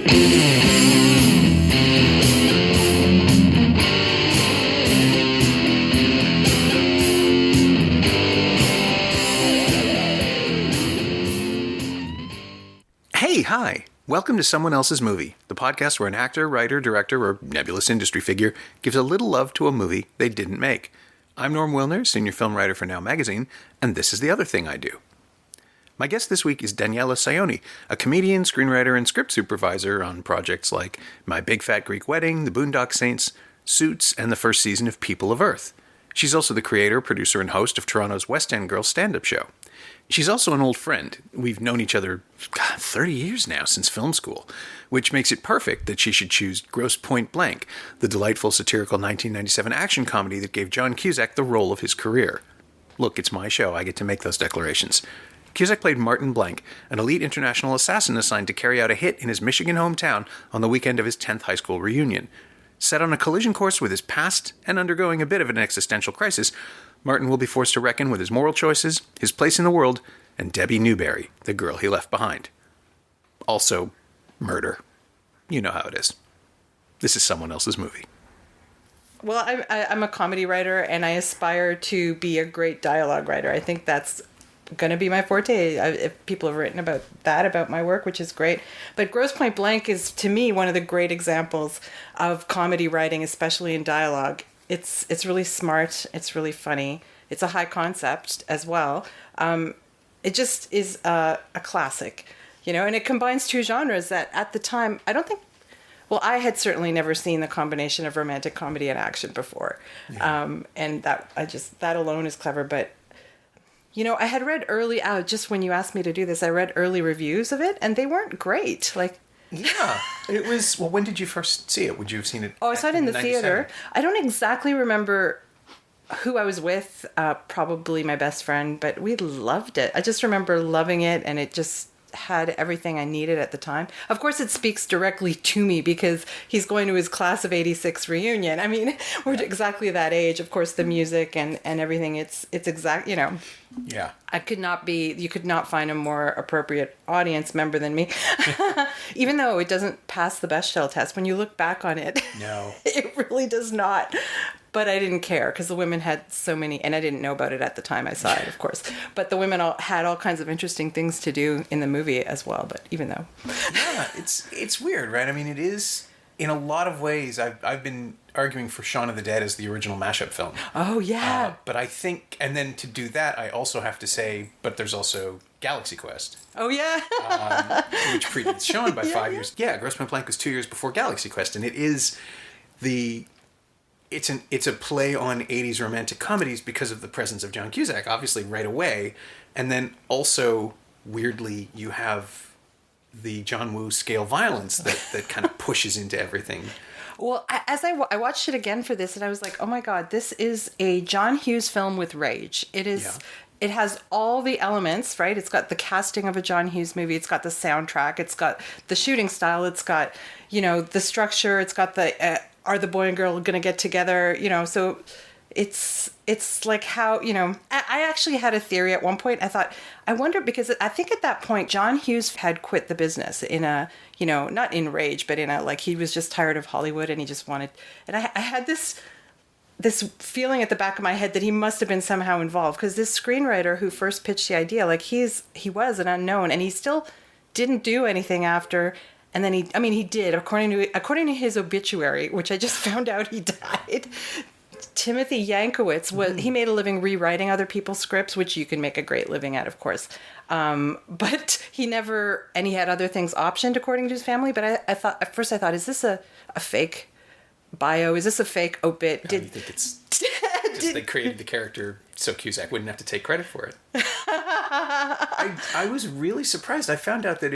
Hey, hi! Welcome to Someone Else's Movie, the podcast where an actor, writer, director, or nebulous industry figure gives a little love to a movie they didn't make. I'm Norm Wilner, senior film writer for Now Magazine, and this is the other thing I do. My guest this week is Daniela Saioni, a comedian, screenwriter, and script supervisor on projects like My Big Fat Greek Wedding, The Boondock Saints, Suits, and the first season of People of Earth. She's also the creator, producer, and host of Toronto's West End Girls stand-up show. She's also an old friend. We've known each other, 30 years now, since film school, which makes it perfect that she should choose Grosse Pointe Blank, the delightful satirical 1997 action comedy that gave John Cusack the role of his career. Look, it's my show. I get to make those declarations. Cusack played Martin Blank, an elite international assassin assigned to carry out a hit in his Michigan hometown on the weekend of his 10th high school reunion. Set on a collision course with his past and undergoing a bit of an existential crisis, Martin will be forced to reckon with his moral choices, his place in the world, and Debbie Newberry, the girl he left behind. Also, murder. You know how it is. This is Someone Else's Movie. Well, I'm a comedy writer, and I aspire to be a great dialogue writer. I think that's going to be my forte. If people have written about my work, which is great. But Grosse Pointe Blank is, to me, one of the great examples of comedy writing, especially in dialogue. It's really smart. It's really funny. It's a high concept as well. It just is a classic, and it combines two genres that at the time, I don't think, well, I had certainly never seen the combination of romantic comedy and action before. Yeah. And that alone is clever. But, I had read just when you asked me to do this, I read early reviews of it and they weren't great. Yeah, it was. Well, when did you first see it? Would you have seen it? Oh, I saw it in the theater. I don't exactly remember who I was with, probably my best friend, but we loved it. I just remember loving it, and it just had everything I needed at the time. Of course, it speaks directly to me because he's going to his class of 86 reunion. I mean, we're exactly that age. Of course, the music and everything, it's exact, Yeah. You could not find a more appropriate audience member than me. Even though it doesn't pass the Bechdel test, when you look back on it, no, it really does not. But I didn't care because the women had so many, and I didn't know about it at the time I saw it, of course. But the women had all kinds of interesting things to do in the movie as well. But even though, yeah, it's weird, right? I mean, it is in a lot of ways. I've been arguing for Shaun of the Dead as the original mashup film. Oh yeah. But I think, and then to do that, I also have to say, but there's also Galaxy Quest. Oh yeah. Which predates Shaun by 5 years. Yeah, Grosse Pointe Blank was 2 years before Galaxy Quest, and it is It's a play on 80s romantic comedies because of the presence of John Cusack, obviously, right away. And then also, weirdly, you have the John Woo scale violence that kind of pushes into everything. Well, as I watched it again for this, and I was like, oh my God, this is a John Hughes film with rage. It is... Yeah. It has all the elements, right? It's got the casting of a John Hughes movie. It's got the soundtrack. It's got the shooting style. It's got, the structure. It's got the... are the boy and girl going to get together? So it's like how, I actually had a theory at one point. I wonder, because I think at that point, John Hughes had quit the business in a, not in rage, but in a, like, he was just tired of Hollywood and he just wanted, and I had this feeling at the back of my head that he must have been somehow involved, because this screenwriter who first pitched the idea, like he was an unknown, and he still didn't do anything after. And then he did, according to his obituary, which I just found out he died. Timothy Yankowitz he made a living rewriting other people's scripts, which you can make a great living at, of course. But he never, and he had other things optioned according to his family. But I thought, at first is this a fake bio? Is this a fake obit? You think it's they created the character so Cusack wouldn't have to take credit for it? I was really surprised. I found out that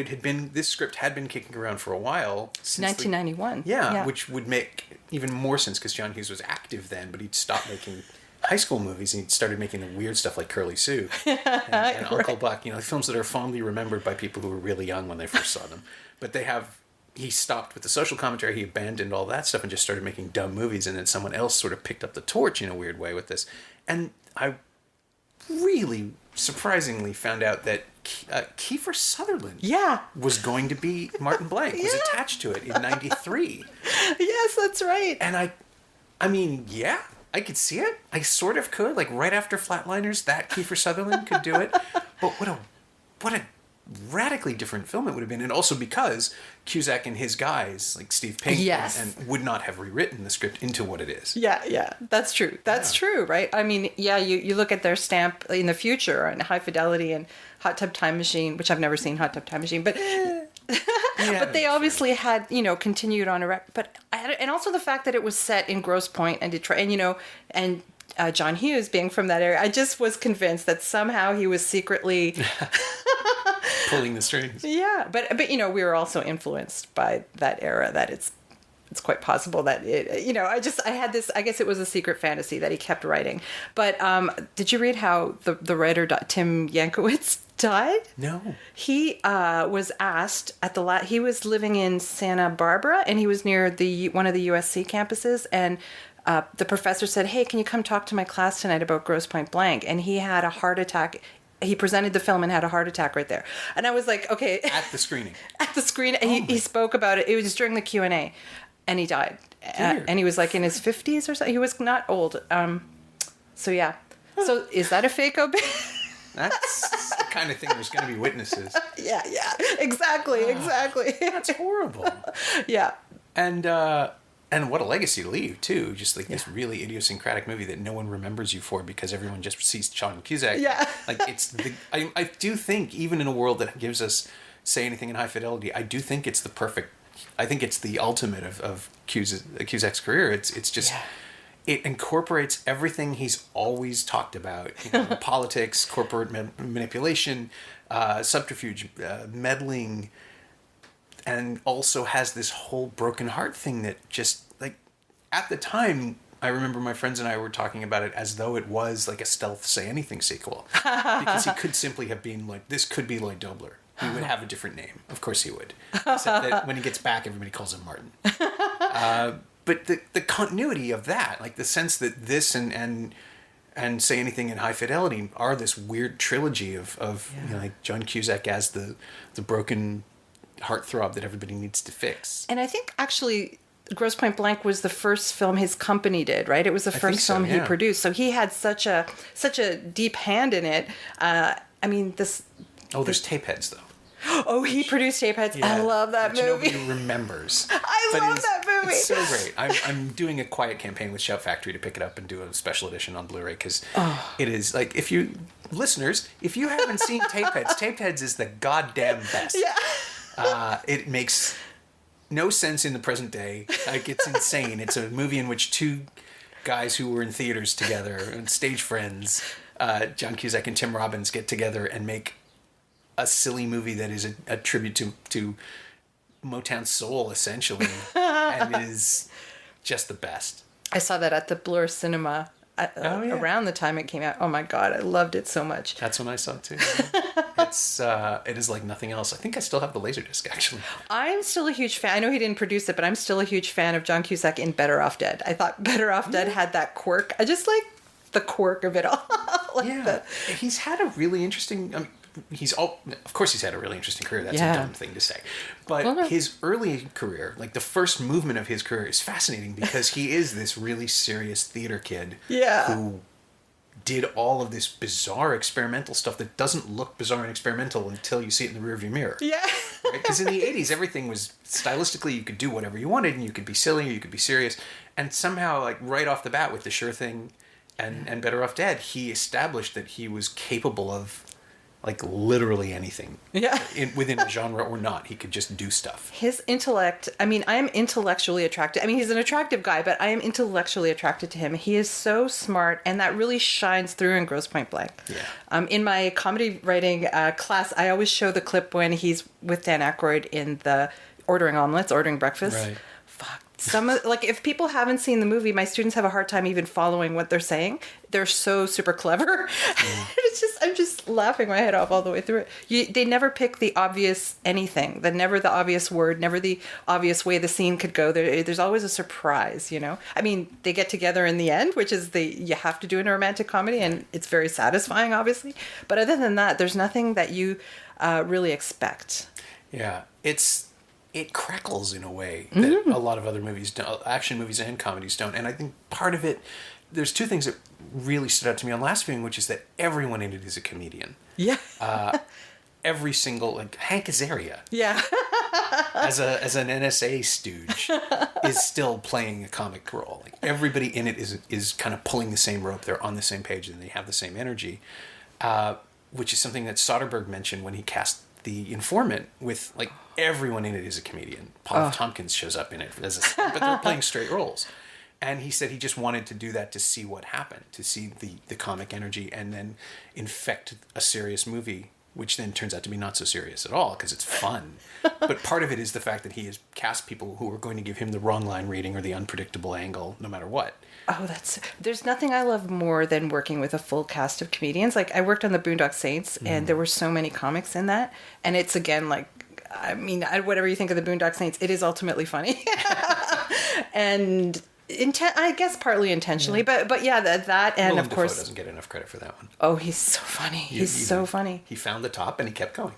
this script had been kicking around for a while. Since 1991. Yeah, which would make even more sense because John Hughes was active then, but he'd stopped making high school movies and he started making the weird stuff like Curly Sue and Uncle Buck, films that are fondly remembered by people who were really young when they first saw them. But he stopped with the social commentary, he abandoned all that stuff and just started making dumb movies, and then someone else sort of picked up the torch in a weird way with this. And I really surprisingly found out that Kiefer Sutherland Yeah. was going to be Martin Blank, was attached to it in 93. Yes, that's right. And I mean, yeah, I could see it. I sort of could. Like, right after Flatliners, that Kiefer Sutherland could do it. But what a radically different film it would have been. And also because Cusack and his guys, like Steve Pink, Yes. and would not have rewritten the script into what it is. Yeah, that's true. That's true, right? I mean, yeah, you look at their stamp in the future and High Fidelity and Hot Tub Time Machine, which I've never seen Hot Tub Time Machine, but but they obviously had, continued on and also the fact that it was set in Grosse Pointe and Detroit, and John Hughes being from that area, I just was convinced that somehow he was secretly pulling the strings. Yeah, but we were also influenced by that era. That it's quite possible that I had this. I guess it was a secret fantasy that he kept writing. But did you read how the writer Tim Yankowitz died? No. He was asked at he was living in Santa Barbara, and he was near one of the USC campuses, and the professor said, "Hey, can you come talk to my class tonight about Grosse Pointe Blank?" And he had a heart attack. He presented the film and had a heart attack right there. And I was like, okay. At the screening. At the screening. He spoke about it. It was just during the Q&A. And he died. And he was like in his 50s or something. He was not old. So, yeah. So, is that a fake obit? That's the kind of thing there's going to be witnesses. Yeah. Exactly. That's horrible. Yeah. And what a legacy to leave, too. Just like this really idiosyncratic movie that no one remembers you for because everyone just sees John Cusack. Yeah. Like, I do think, even in a world that gives us Say Anything in High Fidelity, I do think it's I think it's the ultimate of Cusack's career. It's just, it incorporates everything he's always talked about. Politics, corporate manipulation, subterfuge, meddling, and also has this whole broken heart thing that just, like, at the time, I remember my friends and I were talking about it as though it was like a stealth Say Anything sequel. Because he could simply have been like, this could be Lloyd Dobler. He would have a different name. Of course he would. Except that when he gets back, everybody calls him Martin. But the continuity of that, like the sense that this and Say Anything in High Fidelity are this weird trilogy of like John Cusack as the broken heartthrob that everybody needs to fix. And I think actually Grosse Pointe Blank was the first film his company did, right? It was the first film he produced. So he had such a deep hand in it. There's Tapeheads, though. Oh, he produced Tapeheads. Yeah, I love that movie. Nobody remembers. I love that movie. It's so great. I'm doing a quiet campaign with Shout Factory to pick it up and do a special edition on Blu-ray because it is like, if you haven't seen Tapeheads is the goddamn best. Yeah. It makes no sense in the present day. Like, it's insane. It's a movie in which two guys who were in theaters together and stage friends, John Cusack and Tim Robbins, get together and make a silly movie that is a tribute to Motown soul, essentially, and is just the best. I saw that at the Blur Cinema around the time it came out. Oh my God, I loved it so much. That's when I saw it too. It is like nothing else. I think I still have the Laserdisc, actually. I'm still a huge fan. I know he didn't produce it, but I'm still a huge fan of John Cusack in Better Off Dead. I thought Better Off Dead had that quirk. I just like the quirk of it all. He's had a really interesting... of course he's had a really interesting career. That's a dumb thing to say. But his early career, like the first movement of his career, is fascinating because he is this really serious theater kid who did all of this bizarre experimental stuff that doesn't look bizarre and experimental until you see it in the rearview mirror. Yeah. Because in the 80s, everything was stylistically, you could do whatever you wanted, and you could be silly or you could be serious. And somehow, like right off the bat with The Sure Thing and Better Off Dead, he established that he was capable of like literally anything. Yeah. Within a genre or not. He could just do stuff. His intellect, I mean, I am intellectually attracted. I mean, he's an attractive guy, but I am intellectually attracted to him. He is so smart, and that really shines through in Grosse Pointe Blank. Yeah. In my comedy writing class, I always show the clip when he's with Dan Aykroyd in the ordering breakfast. Right. Fuck. If people haven't seen the movie, my students have a hard time even following what they're saying. They're so super clever. It's just, I'm just laughing my head off all the way through it. They never pick the obvious anything. Never the obvious word. Never the obvious way the scene could go. There's always a surprise. I mean, they get together in the end, which is you have to do in a romantic comedy, and it's very satisfying, obviously. But other than that, there's nothing that you really expect. Yeah, it crackles in a way that a lot of other movies don't, action movies and comedies don't. And I think part of it, there's two things that really stood out to me on last viewing, which is that everyone in it is a comedian. Yeah. Every single, like Hank Azaria. Yeah. as an NSA stooge is still playing a comic role. Like everybody in it is kind of pulling the same rope. They're on the same page and they have the same energy, which is something that Soderbergh mentioned when he cast The Informant, with like everyone in it is a comedian. Paul F. Tompkins shows up in it but they're playing straight roles. And he said he just wanted to do that to see what happened, to see the comic energy and then infect a serious movie, which then turns out to be not so serious at all because it's fun. But part of it is the fact that he has cast people who are going to give him the wrong line reading or the unpredictable angle no matter what. Oh, there's nothing I love more than working with a full cast of comedians. Like I worked on the Boondock Saints and there were so many comics in that. And it's again, like, I mean, whatever you think of the Boondock Saints, it is ultimately funny. And I guess partly intentionally, but yeah, that and Willem of course Dafoe doesn't get enough credit for that one. Oh, he's so funny. He's so funny. He found the top and he kept going.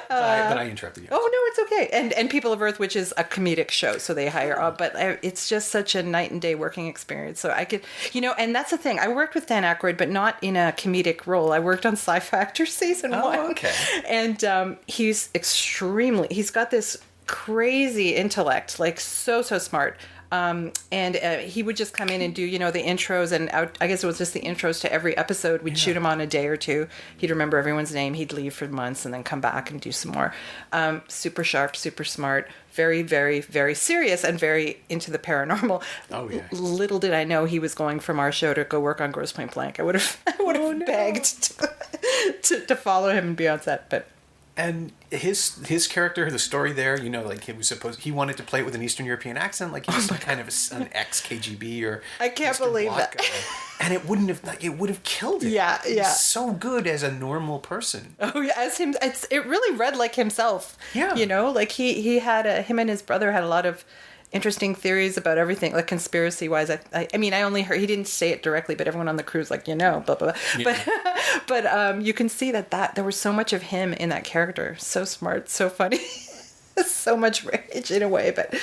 But I interrupted you. Oh no, it's okay. And People of Earth, which is a comedic show, so they hire but it's just such a night and day working experience. So I could, and that's the thing. I worked with Dan Aykroyd, but not in a comedic role. I worked on Sci Factor season 1. Oh, okay. And he's he's got this crazy intellect, like so smart. And he would just come in and do, the intros and I guess it was just the intros to every episode. We'd shoot him on a day or two. He'd remember everyone's name. He'd leave for months and then come back and do some more. Super sharp, super smart, very, very, very serious and very into the paranormal. Oh, yeah. Little did I know he was going from our show to go work on Grosse Pointe Blank. I would have begged to follow him and be on set, but... And his character, the story there, like he wanted to play it with an Eastern European accent, like he was kind of an ex-KGB or I can't Eastern believe Bloc that. guy. And it would have killed it. Yeah. He's so good as a normal person. Oh yeah, as him, it really read like himself. Yeah. Like he had him and his brother had a lot of interesting theories about everything, like conspiracy wise. I mean, I only heard, he didn't say it directly, but everyone on the crew's like, blah, blah, blah. Yeah. But you can see that there was so much of him in that character. So smart, so funny, so much rage in a way. But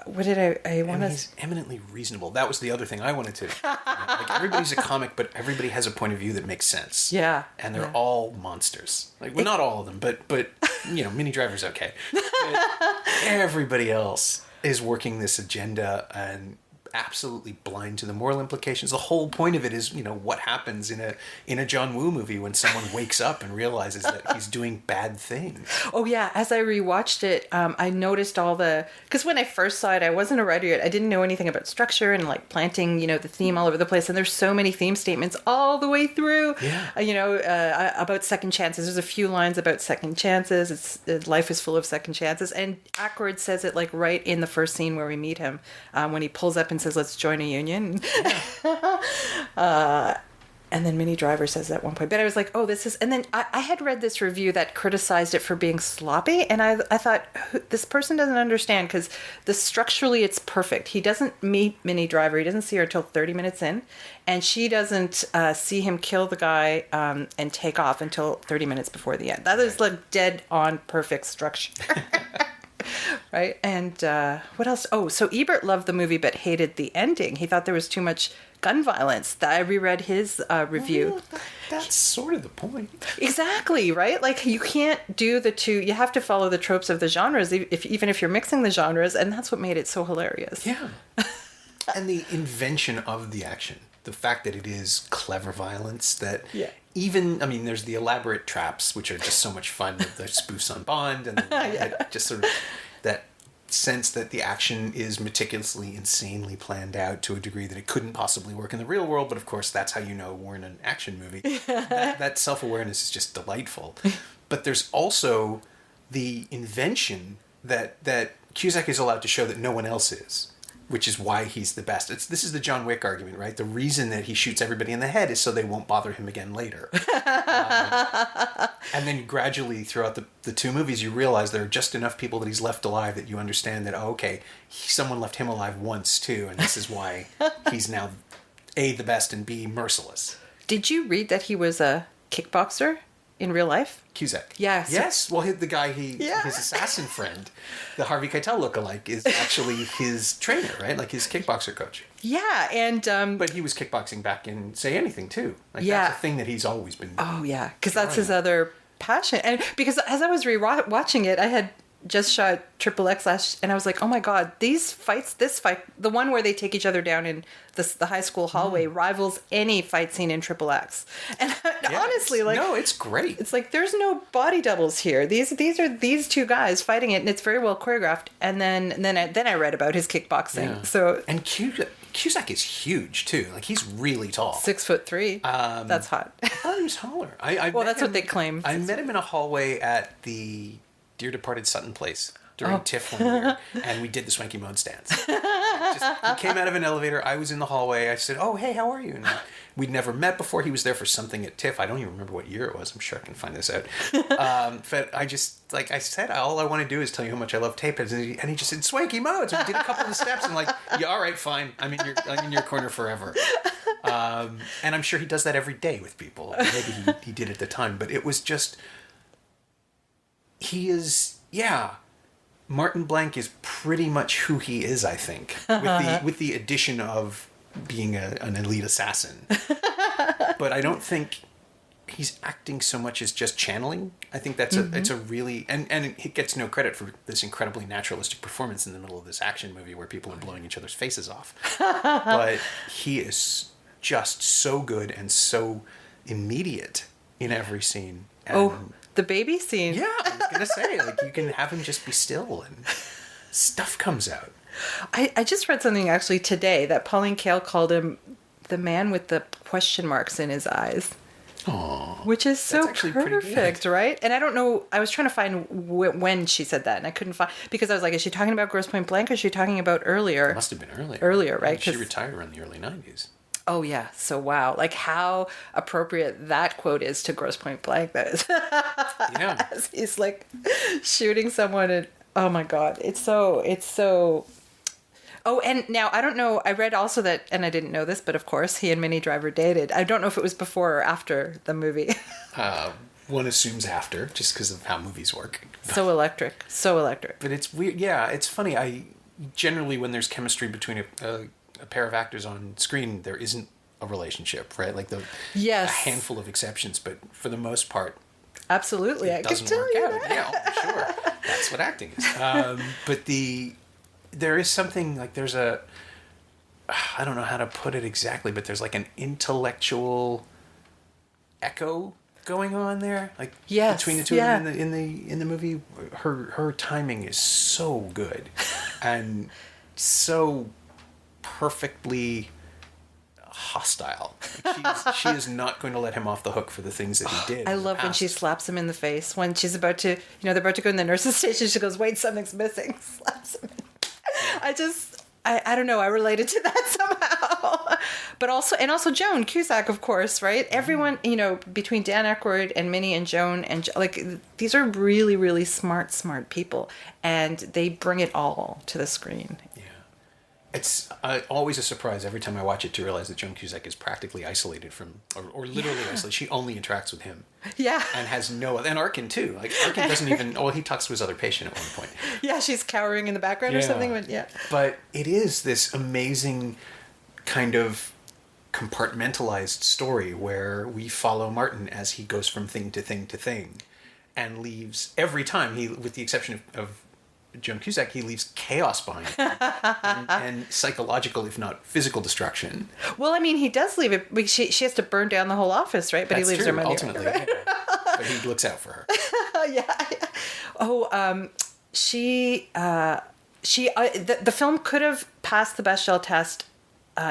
what did I want to? He's eminently reasonable. That was the other thing I wanted to. Like everybody's a comic, but everybody has a point of view that makes sense. Yeah, and they're all monsters. Like, well, not all of them, but Minnie Driver's okay. But everybody else is working this agenda and absolutely blind to the moral implications. The whole point of it is, what happens in a John Woo movie when someone wakes up and realizes that he's doing bad things. Oh yeah, as I rewatched it, I noticed because when I first saw it, I wasn't a writer yet. I didn't know anything about structure and like planting, the theme all over the place. And there's so many theme statements all the way through. Yeah. About second chances. There's a few lines about second chances. Life is full of second chances, and Aykroyd says it like right in the first scene where we meet him, when he pulls up and says, "Let's join a union." Yeah. And then Minnie Driver says that at one point. But I was like, oh, this is... And then I had read this review that criticized it for being sloppy. And I thought, this person doesn't understand because structurally it's perfect. He doesn't meet Minnie Driver. He doesn't see her until 30 minutes in. And she doesn't see him kill the guy and take off until 30 minutes before the end. That is like dead on perfect structure. Right? And what else? Oh, so Ebert loved the movie but hated the ending. He thought there was too much gun violence. I reread his review. Well, that's sort of the point. Exactly, right? Like, you can't do the two. You have to follow the tropes of the genres, even if you're mixing the genres, and that's what made it so hilarious. Yeah. And the invention of the action. The fact that it is clever violence, that even, I mean, there's the elaborate traps, which are just so much fun, with the spoofs on Bond, and just sort of that sense that the action is meticulously, insanely planned out to a degree that it couldn't possibly work in the real world, but of course that's how you know we're in an action movie. That self-awareness is just delightful. But there's also the invention that Cusack is allowed to show that no one else is. which is why he's the best. This is the John Wick argument, right? The reason that he shoots everybody in the head is so they won't bother him again later. And then gradually throughout the two movies, you realize there are just enough people that he's left alive that you understand that, someone left him alive once too, and this is why he's now A, the best, and B, merciless. Did you read that he was a kickboxer in real life? Cusack. Yes. Yes. Well, the guy his assassin friend, the Harvey Keitel lookalike, is actually his trainer, right? Like his kickboxer coach. Yeah, and but he was kickboxing back in Say Anything too. Like that's a thing that he's always been. Oh yeah, because that's his other passion. And because as I was watching it, I had just shot XXX and I was like, oh my god, this fight, the one where they take each other down in the high school hallway rivals any fight scene in XXX. And honestly, like, no, it's great. It's like there's no body doubles here. These are these two guys fighting it, and it's very well choreographed. And then I read about his kickboxing. Yeah. So and Cusack is huge too. Like he's really tall. 6'3". That's hot. I thought he was taller. Well, that's what they claim. I met him in a hallway at the Dear Departed Sutton place during TIFF one year, and we did the swanky mode stance. He came out of an elevator. I was in the hallway. I said, "Oh, hey, how are you?" And we'd never met before. He was there for something at TIFF. I don't even remember what year it was. I'm sure I can find this out. But I just, like I said, all I want to do is tell you how much I love tape. And he just said, "Swanky modes." We did a couple of the steps. And like, yeah, all right, fine. I'm in your corner forever. And I'm sure he does that every day with people. Maybe he did at the time, but it was just. He is, Martin Blank is pretty much who he is, I think, with the addition of being an elite assassin. But I don't think he's acting so much as just channeling. I think that's it's a really and he gets no credit for this incredibly naturalistic performance in the middle of this action movie where people are blowing each other's faces off. But he is just so good and so immediate in every scene. And the baby scene. Yeah, I was going to say, like, you can have him just be still and stuff comes out. I just read something actually today that Pauline Kael called him the man with the question marks in his eyes. Aww. Which is so perfect, good. right? And I don't know, I was trying to find when she said that, and I couldn't find, because I was like, is she talking about Grosse Pointe Blank, or is she talking about earlier? It must have been earlier. Earlier, right? She retired around the early 90s. Oh, yeah. So, wow. Like, how appropriate that quote is to Grosse Pointe Blank. That is. Yeah. As he's, like, shooting someone and, oh, my God. It's so... Oh, and now, I don't know. I read also that, and I didn't know this, but of course, he and Minnie Driver dated. I don't know if it was before or after the movie. One assumes after, just because of how movies work. So electric. But it's weird. Yeah, it's funny. Generally, when there's chemistry between a pair of actors on screen, there isn't a relationship, right? Like a handful of exceptions, but for the most part, absolutely, it doesn't work out. Yeah, sure, that's what acting is. But there is something like I don't know how to put it exactly, but there's like an intellectual echo going on there, like between the two of them in the movie. Her timing is so good, and so perfectly hostile. Like she is not going to let him off the hook for the things that he did. I love when she slaps him in the face when she's about to, they're about to go in the nurse's station. She goes, "Wait, something's missing." Slaps him. I don't know. I related to that somehow. But also Joan Cusack, of course, right? Everyone, between Dan Aykroyd and Minnie and Joan these are really, really smart people, and they bring it all to the screen. Yeah. It's always a surprise every time I watch it to realize that Joan Cusack is practically isolated from, or literally isolated. She only interacts with him. Yeah. And has no other, and Arkin too. Like Arkin doesn't even, he talks to his other patient at one point. Yeah, she's cowering in the background or something. But it is this amazing kind of compartmentalized story where we follow Martin as he goes from thing to thing to thing and leaves every time, with the exception of John Cusack, he leaves chaos behind him and psychological, if not physical, destruction. Well, I mean, he does leave it. She has to burn down the whole office, right? But that's he leaves true, her money. Ultimately, right? But he looks out for her. The film could have passed the Bechdel test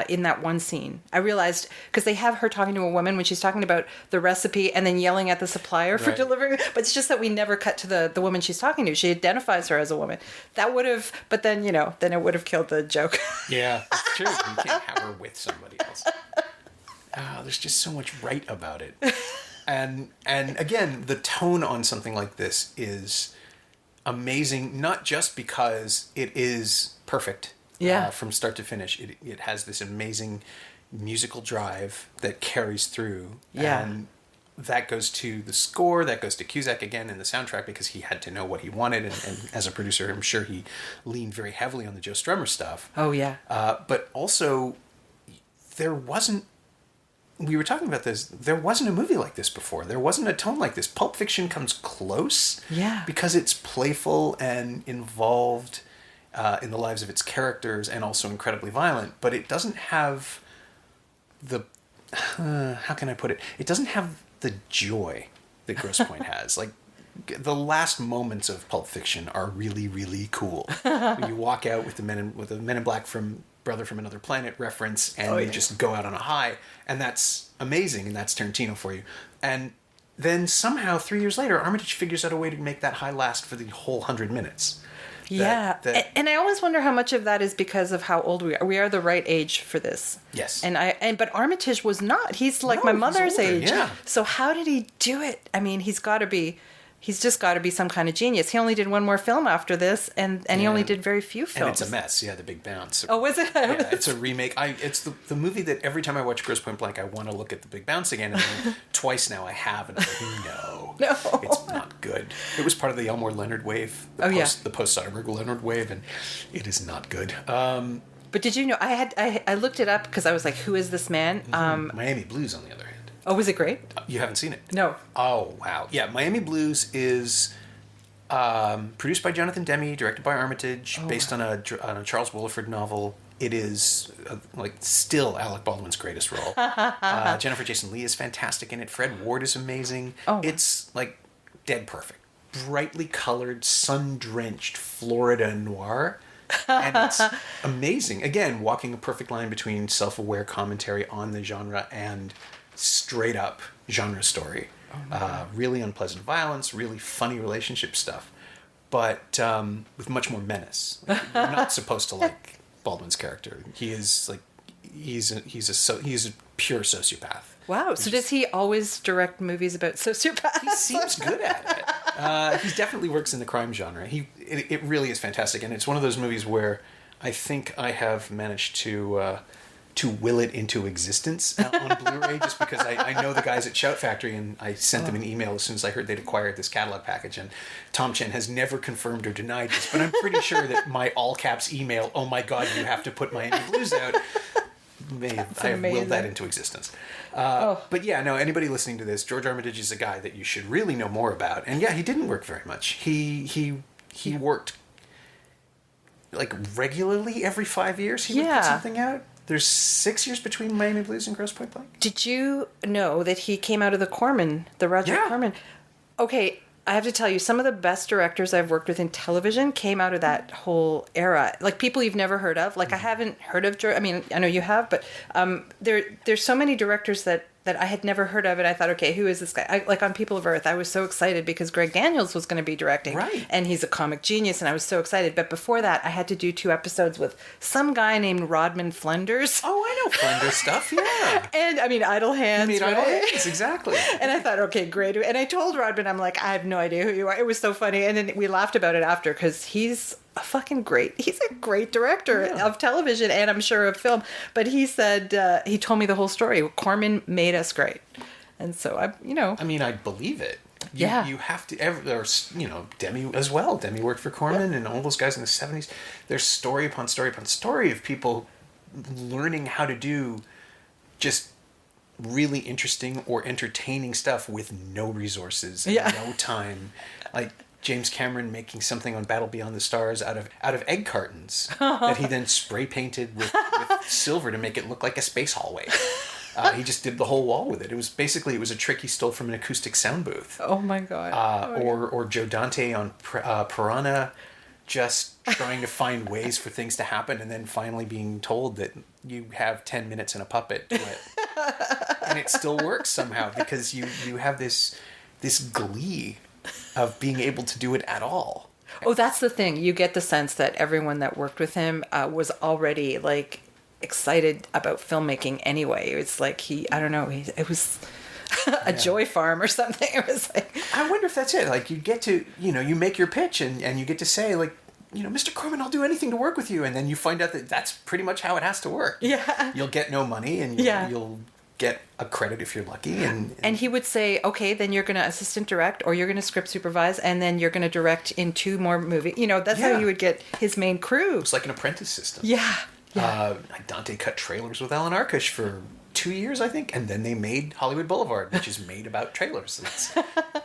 in that one scene. I realized, because they have her talking to a woman when she's talking about the recipe and then yelling at the supplier for delivering. But it's just that we never cut to the woman she's talking to. She identifies her as a woman. That would have, but then, then it would have killed the joke. Yeah, that's true. You can't have her with somebody else. There's just so much right about it. And again, the tone on something like this is amazing, not just because it is perfect. From start to finish. It has this amazing musical drive that carries through. Yeah. And that goes to the score, that goes to Cusack again in the soundtrack, because he had to know what he wanted. And as a producer, I'm sure he leaned very heavily on the Joe Strummer stuff. Oh, yeah. But also, we were talking about this, there wasn't a movie like this before. There wasn't a tone like this. Pulp Fiction comes close. Yeah. Because it's playful and involved in the lives of its characters, and also incredibly violent, but it doesn't have the how can I put it? It doesn't have the joy that Grosse Pointe has. Like, the last moments of Pulp Fiction are really, really cool. When you walk out with the Men in Black from Brother from Another Planet reference, and you just go out on a high, and that's amazing, and that's Tarantino for you. And then somehow 3 years later, Armitage figures out a way to make that high last for the whole 100 minutes. And I always wonder how much of that is because of how old we are. We are the right age for this. Yes. But Armitage was not. He's like my mother's age. Yeah. So how did he do it? I mean, he's just got to be some kind of genius. He only did one more film after this, and he only did very few films. And it's a mess. Yeah, The Big Bounce. Oh, was it? Yeah, it's a remake. It's the movie that every time I watch Grosse Pointe Blank, I want to look at The Big Bounce again, and then twice now I have, and I'm like, no, it's not good. It was part of the Elmore Leonard wave, the post-Soderbergh Leonard wave, and it is not good. But did you know, I looked it up because I was like, who is this man? Miami Blues, on the other hand. Oh, was it great? You haven't seen it? No. Oh, wow. Yeah, Miami Blues is produced by Jonathan Demme, directed by Armitage, based on a Charles Willeford novel. It is, still Alec Baldwin's greatest role. Jennifer Jason Leigh is fantastic in it. Fred Ward is amazing. Oh. It's, dead perfect. Brightly colored, sun-drenched Florida noir. And it's amazing. Again, walking a perfect line between self-aware commentary on the genre and straight up genre story. Really unpleasant violence, really funny relationship stuff, but with much more menace. You're not supposed to like Baldwin's character. He is he's a pure sociopath. Wow. So does he always direct movies about sociopaths? He seems good at it. He definitely works in the crime genre. It really is fantastic, and it's one of those movies where I think I have managed to will it into existence on Blu-ray, just because I know the guys at Shout Factory, and I sent them an email as soon as I heard they'd acquired this catalog package, and Tom Chen has never confirmed or denied this, but I'm pretty sure that my all-caps email, "Oh my God, you have to put Miami Blues out," I have willed that into existence. But yeah, no, anybody listening to this, George Armitage is a guy that you should really know more about, and yeah, he didn't work very much. He worked regularly every 5 years. He would put something out. There's 6 years between Miami Blues and Grosse Pointe Blank. Did you know that he came out of the Roger Corman? Okay, I have to tell you, some of the best directors I've worked with in television came out of that whole era. People you've never heard of. I haven't heard of George. I mean, I know you have, but there's so many directors that I had never heard of, and I thought, okay, who is this guy? On People of Earth, I was so excited because Greg Daniels was going to be directing, right? And he's a comic genius, and I was so excited. But before that, I had to do 2 episodes with some guy named Rodman Flenders. Oh, I know Flenders stuff, yeah. And I mean, Idle Hands, you right? Idle Hands, exactly. And I thought, okay, great. And I told Rodman, I'm like, I have no idea who you are. It was so funny, and then we laughed about it after because he's a great director of television, and I'm sure of film. But he said, he told me the whole story. Corman made us great. And so I mean, I believe it. You have to, Demme as well. Demme worked for Corman and all those guys in the 70s. There's story upon story upon story of people learning how to do just really interesting or entertaining stuff with no resources and no time. James Cameron making something on Battle Beyond the Stars out of egg cartons that he then spray painted with silver to make it look like a space hallway. He just did the whole wall with it. It was a trick he stole from an acoustic sound booth. Oh my God. Or Joe Dante on Piranha, just trying to find ways for things to happen and then finally being told that you have 10 minutes and a puppet to it. And it still works somehow because you have this glee of being able to do it at all. Oh, that's the thing. You get the sense that everyone that worked with him was already like excited about filmmaking anyway. It's like it was a joy farm or something. It was like, I wonder if that's it. Like you get to, you make your pitch and you get to say like, Mr. Corman, I'll do anything to work with you. And then you find out that that's pretty much how it has to work. Yeah. You'll get no money and you'll get a credit if you're lucky. And he would say, okay, then you're going to assistant direct or you're going to script supervise and then you're going to direct in 2 more movies. That's how he would get his main crew. It's like an apprentice system. Yeah. Dante cut trailers with Alan Arkush for 2 years, I think, and then they made Hollywood Boulevard, which is made about trailers.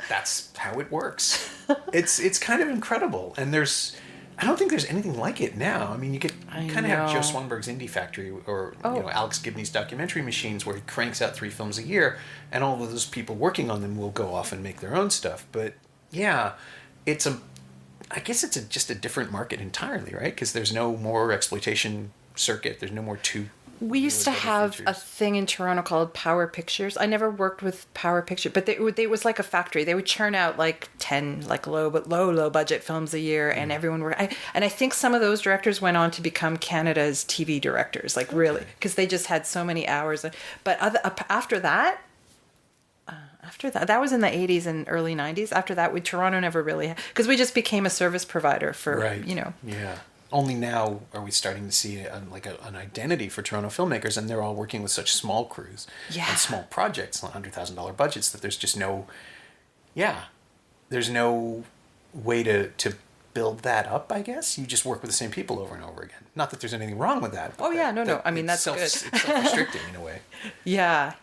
That's how it works. It's kind of incredible, and I don't think there's anything like it now. I mean, you kind of have Joe Swanberg's Indie Factory or Alex Gibney's documentary machines where he cranks out 3 films a year, and all of those people working on them will go off and make their own stuff. But yeah, I guess it's just a different market entirely, right? Because there's no more exploitation circuit. There's no more We used to have a thing in Toronto called Power Pictures. I never worked with Power Pictures, but it was like a factory. They would churn out like 10 like low budget films a year, and everyone worked. And I think some of those directors went on to become Canada's TV directors, like really, because they just had so many hours. But after that, that was in the 80s and early 90s. After that, Toronto never really, because we just became a service provider for, Yeah. Only now are we starting to see an identity for Toronto filmmakers, and they're all working with such small crews and small projects, $100,000 budgets, that there's just there's no way to build that up, I guess. You just work with the same people over and over again. Not that there's anything wrong with that. No. I mean, that's good. It's self-restricting in a way. Yeah.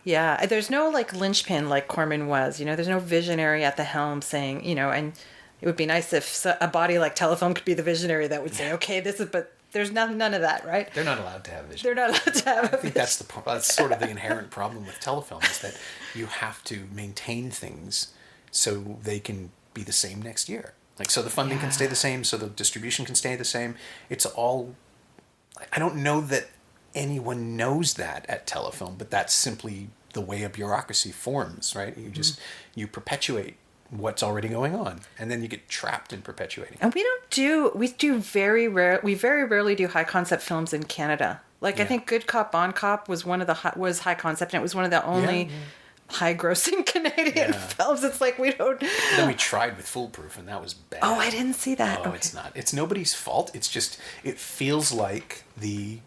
There's no like linchpin like Corman was, there's no visionary at the helm saying, and it would be nice if a body like Telephone could be the visionary that would say, okay, but there's none of that, right? They're not allowed to have vision. They're not allowed to have I think that's sort of the inherent problem with Telefilm, is that you have to maintain things so they can be the same next year. Like, so the funding can stay the same, so the distribution can stay the same. It's all... I don't know that anyone knows that at Telefilm, but that's simply the way a bureaucracy forms, right? You perpetuate what's already going on, and then you get trapped in perpetuating. And we very rarely do high concept films in Canada. Like I think Good Cop Bon Cop was was high concept, and it was one of the only high grossing Canadian films. It's like we don't. Then we tried with Foolproof, and that was bad. Oh, I didn't see that. Oh, okay. It's not. It's nobody's fault. It's just it feels like the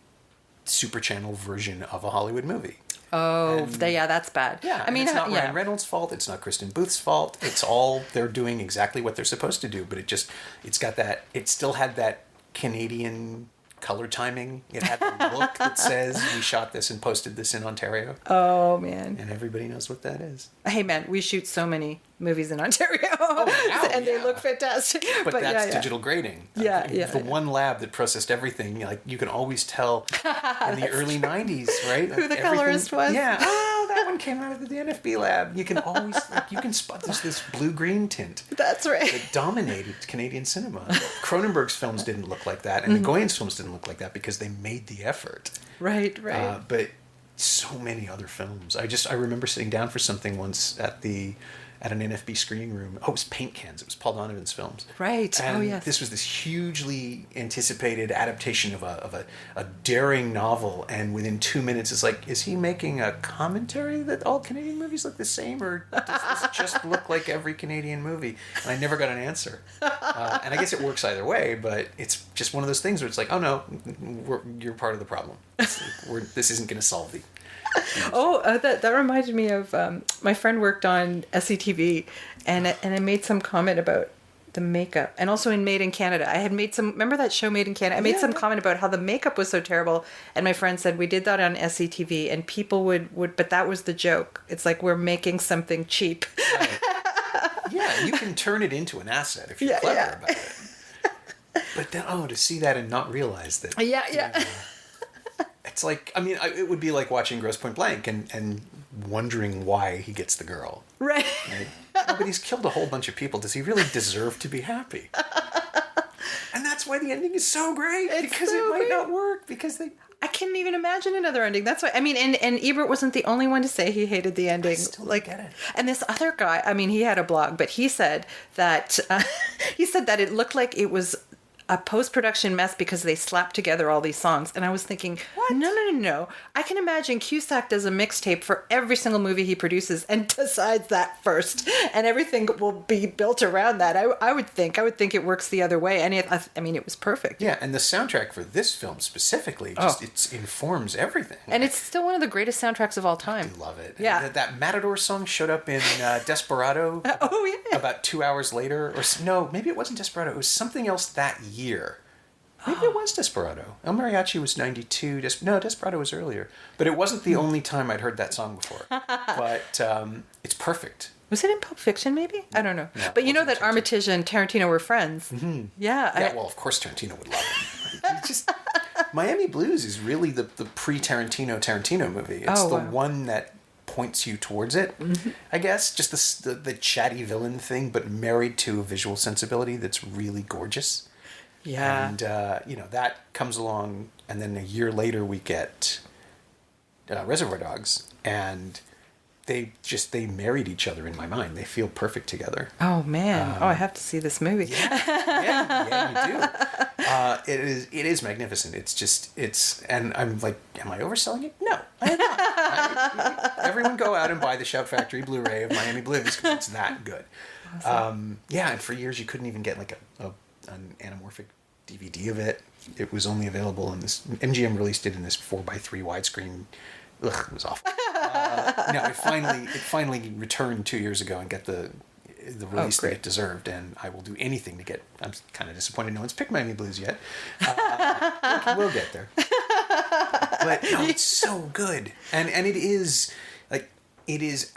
Super Channel version of a Hollywood movie. Oh, that's bad. Yeah, I mean, it's not Ryan Reynolds' fault. It's not Kristen Booth's fault. It's all they're doing exactly what they're supposed to do. But it's got that. It still had that Canadian color timing. It had the look that says we shot this and posted this in Ontario. Oh man! And everybody knows what that is. Hey man, we shoot so many movies in Ontario, they look fantastic. But that's digital grading. The one lab that processed everything, like you can always tell in the early '90s, right? Who the colorist was? Yeah. Oh, that one came out of the NFB lab. You can always you can spot this blue-green tint. That's right. That dominated Canadian cinema. Cronenberg's films didn't look like that, and the Goyan's films didn't look like that because they made the effort. Right. But so many other films. I remember sitting down for something once at an NFB screening room. Oh, it was Paint Cans. It was Paul Donovan's films. Right. And this was this hugely anticipated adaptation of a daring novel, and within 2 minutes it's like, is he making a commentary that all Canadian movies look the same, or does this just look like every Canadian movie? And I never got an answer. And I guess it works either way, but it's just one of those things where it's like, oh no, you're part of the problem. This isn't going to solve the... that reminded me of my friend worked on SCTV, and I made some comment about the makeup, and also in Made in Canada. I had made some. Remember that show Made in Canada? I made some comment about how the makeup was so terrible, and my friend said we did that on SCTV, and people would, but that was the joke. It's like we're making something cheap. Right. Yeah, you can turn it into an asset if you're clever about it. But then, to see that and not realize that. Yeah. It's like, I mean, it would be like watching Grosse Pointe Blank and wondering why he gets the girl. Right? Oh, but he's killed a whole bunch of people. Does he really deserve to be happy? And that's why the ending is so great. It's because so it might great. not work. Because they... I can't even imagine another ending. That's why, I mean, and Ebert wasn't the only one to say he hated the ending. I still don't get it. And this other guy, I mean, he had a blog, but he said that it looked like it was a post-production mess because they slapped together all these songs. And I was thinking, what? No. I can imagine Cusack does a mixtape for every single movie he produces and decides that first. And everything will be built around that. I would think it works the other way. And it was perfect. Yeah, and the soundtrack for this film specifically, it informs everything. And it's still one of the greatest soundtracks of all time. I love it. Yeah. That Matador song showed up in Desperado about 2 hours later. Or no, maybe it wasn't Desperado. It was something else that year. Maybe it was Desperado. El Mariachi was 92. Desperado was earlier. But it wasn't the only time I'd heard that song before. But it's perfect. Was it in Pulp Fiction, maybe? I don't know. No, but you know that Armitage and Tarantino were friends. Mm-hmm. Yeah. Well, of course Tarantino would love him. Miami Blues is really the pre-Tarantino movie. It's the one that points you towards it, I guess. Just the chatty villain thing, but married to a visual sensibility that's really gorgeous. Yeah. And, that comes along, and then a year later we get Reservoir Dogs, and they married each other in my mind. They feel perfect together. Oh, man. I have to see this movie. Yeah, you do. It is magnificent. And I'm like, am I overselling it? No, I am not. Everyone go out and buy the Shout Factory Blu-ray of Miami Blues because it's that good. Awesome. And for years you couldn't even get like an anamorphic DVD of it. It was only available in this. MGM released it in this 4:3 widescreen. Ugh, it was awful. It finally returned 2 years ago and got the release that it deserved, and I will do anything to get. I'm kind of disappointed no one's picked Miami Blues yet. We'll get there. But no, it's so good, and it is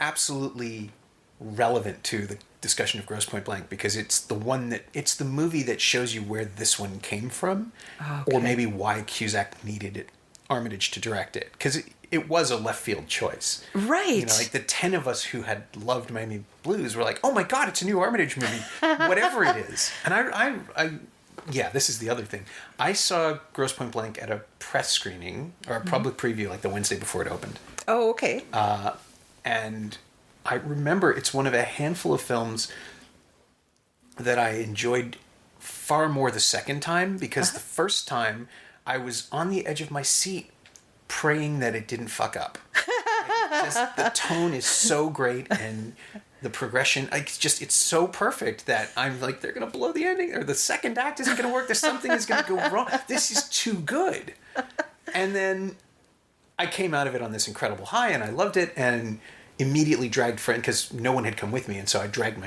absolutely relevant to the discussion of Grosse Pointe Blank because it's the movie that shows you where this one came from, or maybe why Cusack needed Armitage to direct it, because it was a left field choice. Right. Like the 10 of us who had loved Miami Blues were like, oh my God, it's a new Armitage movie, whatever it is. And I this is the other thing. I saw Grosse Pointe Blank at a press screening or a public preview like the Wednesday before it opened. Oh, okay. And I remember it's one of a handful of films that I enjoyed far more the second time because the first time I was on the edge of my seat praying that it didn't fuck up. The tone is so great and the progression, it's so perfect that I'm like, they're going to blow the ending or the second act isn't going to work. There's something is going to go wrong. This is too good. And then I came out of it on this incredible high and I loved it and immediately dragged friend because no one had come with me, and so I dragged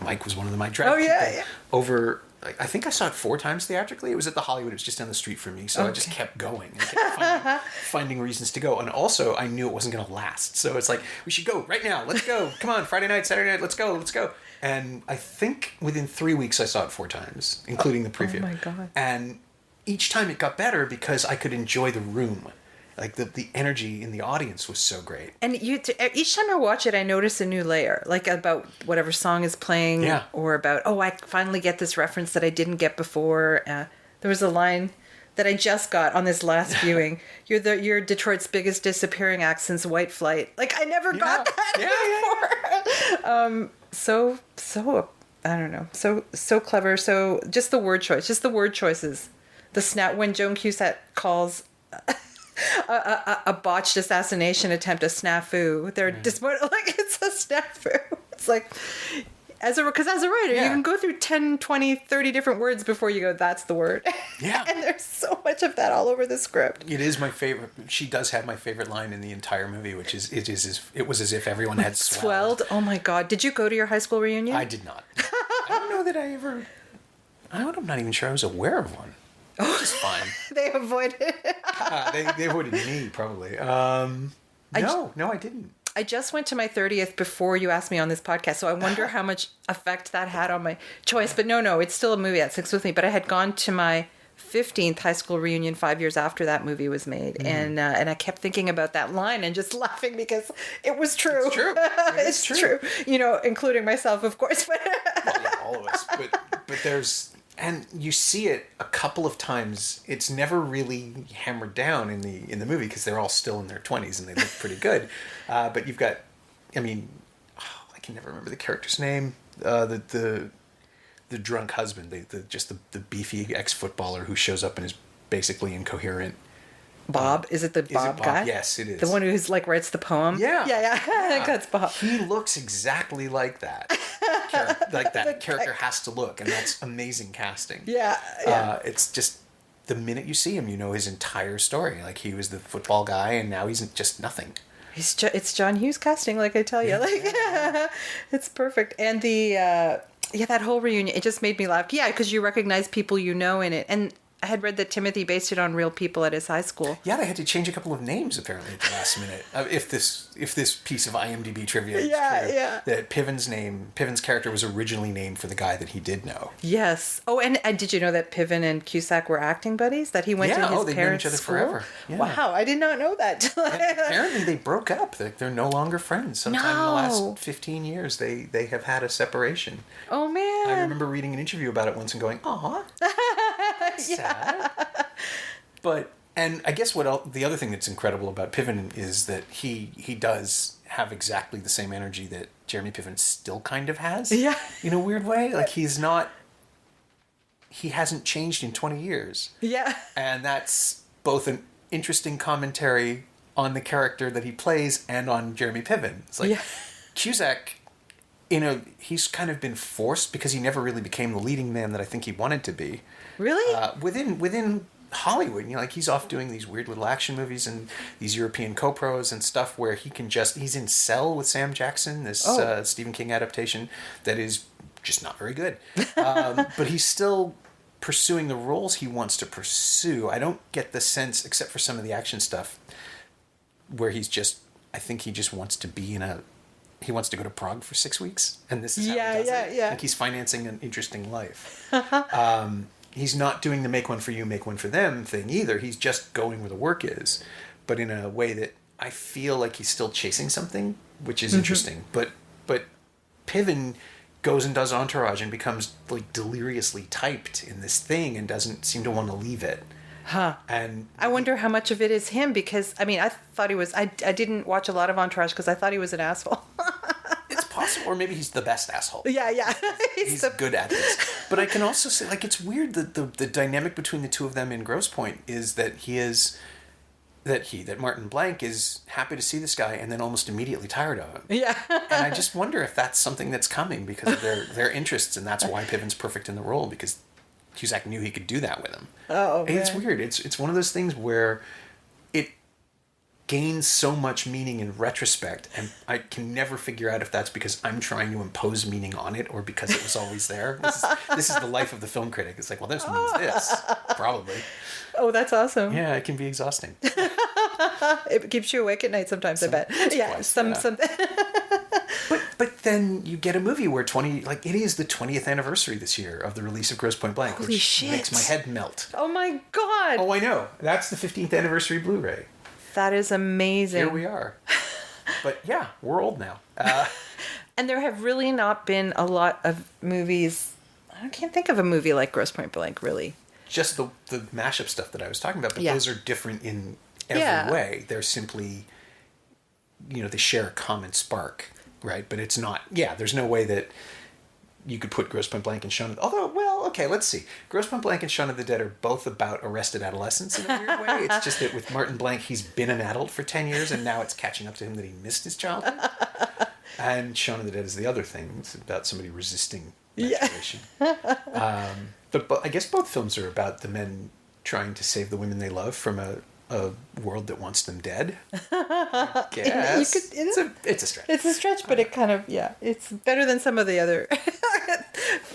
Mike was one of them. I dragged people over. I think I saw it 4 times theatrically. It was at the Hollywood. It was just down the street from me, so I just kept going and kept finding reasons to go. And also, I knew it wasn't going to last, so it's like we should go right now. Let's go. Come on, Friday night, Saturday night. Let's go. And I think within 3 weeks, I saw it 4 times, including the preview. Oh my God! And each time it got better because I could enjoy the room. Like the energy in the audience was so great. And each time I watch it, I notice a new layer, like about whatever song is playing, or about I finally get this reference that I didn't get before. There was a line that I just got on this last viewing. You're Detroit's biggest disappearing act since White Flight. Like I never got that before. So I don't know. So clever. So just the word choices. The snap when Joan Cusack calls. A botched assassination attempt a snafu. They're just like it's a snafu. It's like as a writer, you can go through 10, 20, 30 different words before you go, that's the word. Yeah. And there's so much of that all over the script. It is my favorite. She does have my favorite line in the entire movie, which is it was as if everyone had swelled. Oh my God. Did you go to your high school reunion? I did not. I don't know that I ever. I'm not even sure I was aware of one. Which is fine. They avoided it. They avoided me, probably. No, I didn't. I just went to my 30th before you asked me on this podcast, so I wonder how much effect that had on my choice. But no, it's still a movie that sticks with me. But I had gone to my 15th high school reunion 5 years after that movie was made. And I kept thinking about that line and just laughing because it was true. It's true. It's true. Including myself, of course. But well, yeah, all of us. But there's... And you see it a couple of times. It's never really hammered down in the movie because they're all still in their 20s and they look pretty good. But you've got, I mean, I can never remember the character's name. The drunk husband, the beefy ex-footballer who shows up and is basically incoherent. Bob? Is it the Bob guy? Yes, it is. The one who's like writes the poem? Yeah. Yeah. I think that's Bob. He looks exactly like that. Like that character has to look, and that's amazing casting. Yeah. It's just the minute you see him, you know his entire story. Like he was the football guy, and now he's just nothing. It's John Hughes casting, like I tell you. It's perfect. And that whole reunion, it just made me laugh. Yeah, because you recognize people you know in it. And I had read that Timothy based it on real people at his high school. Yeah, they had to change a couple of names apparently at the last minute. If this piece of IMDb trivia is true, that Piven's character was originally named for the guy that he did know. Yes. Oh, and did you know that Piven and Cusack were acting buddies? That he went to his parents' school? Forever. Yeah. Wow, I did not know that. Apparently, they broke up. They're no longer friends. Sometime in the last 15 years, they have had a separation. Oh man! I remember reading an interview about it once and going, "Aw." Sad. And I guess the other thing that's incredible about Piven is that he does have exactly the same energy that Jeremy Piven still kind of has. Yeah. In a weird way. Like he hasn't changed in 20 years. Yeah. And that's both an interesting commentary on the character that he plays and on Jeremy Piven. It's like Cusack, he's kind of been forced because he never really became the leading man that I think he wanted to be. Really? Within Hollywood, like he's off doing these weird little action movies and these European co-pros and stuff where he's in Cell with Sam Jackson, this Stephen King adaptation that is just not very good. But he's still pursuing the roles he wants to pursue. I don't get the sense, except for some of the action stuff, where I think he just wants to be he wants to go to Prague for 6 weeks, and this is how he does it. Yeah. Like he's financing an interesting life. He's not doing the make one for you, make one for them thing either. He's just going where the work is, but in a way that I feel like he's still chasing something, which is interesting. But Piven goes and does Entourage and becomes like deliriously typed in this thing and doesn't seem to want to leave it. Huh. And I wonder how much of it is him, because I mean, I thought he was. I didn't watch a lot of Entourage because I thought he was an asshole. It's possible, or maybe he's the best asshole. Yeah. He's good at this. But I can also say, like, it's weird that the dynamic between the two of them in Grosse Pointe is that that Martin Blank is happy to see this guy and then almost immediately tired of him. Yeah. And I just wonder if that's something that's coming because of their interests, and that's why Piven's perfect in the role, because Cusack knew he could do that with him. Oh, man. It's weird. It's one of those things where it gains so much meaning in retrospect, and I can never figure out if that's because I'm trying to impose meaning on it or because it was always there. This is the life of the film critic. It's like, well, this means this, probably. Oh, that's awesome. Yeah, it can be exhausting. It keeps you awake at night sometimes, I bet. Yeah, some. But then you get a movie where it is the 20th anniversary this year of the release of Grosse Pointe Blank, Holy which shit. makes my head melt. Oh my God. Oh, I know. That's the 15th anniversary Blu-ray. That is amazing. Here we are. But yeah, we're old now. And there have really not been a lot of movies. I can't think of a movie like Grosse Pointe Blank, really. Just the mashup stuff that I was talking about, but those are different in every way. They're simply, they share a common spark, right? But it's not, there's no way that you could put Grosse Pointe Blank and Shaun of the... Although, well, okay, let's see. Grosse Pointe Blank and Shaun of the Dead are both about arrested adolescence in a weird way. It's just that with Martin Blank, he's been an adult for 10 years, and now it's catching up to him that he missed his childhood. And Shaun of the Dead is the other thing. It's about somebody resisting maturation. But I guess both films are about the men trying to save the women they love from a world that wants them dead. I guess. It's a stretch. It's a stretch, but it kind of, it's better than some of the other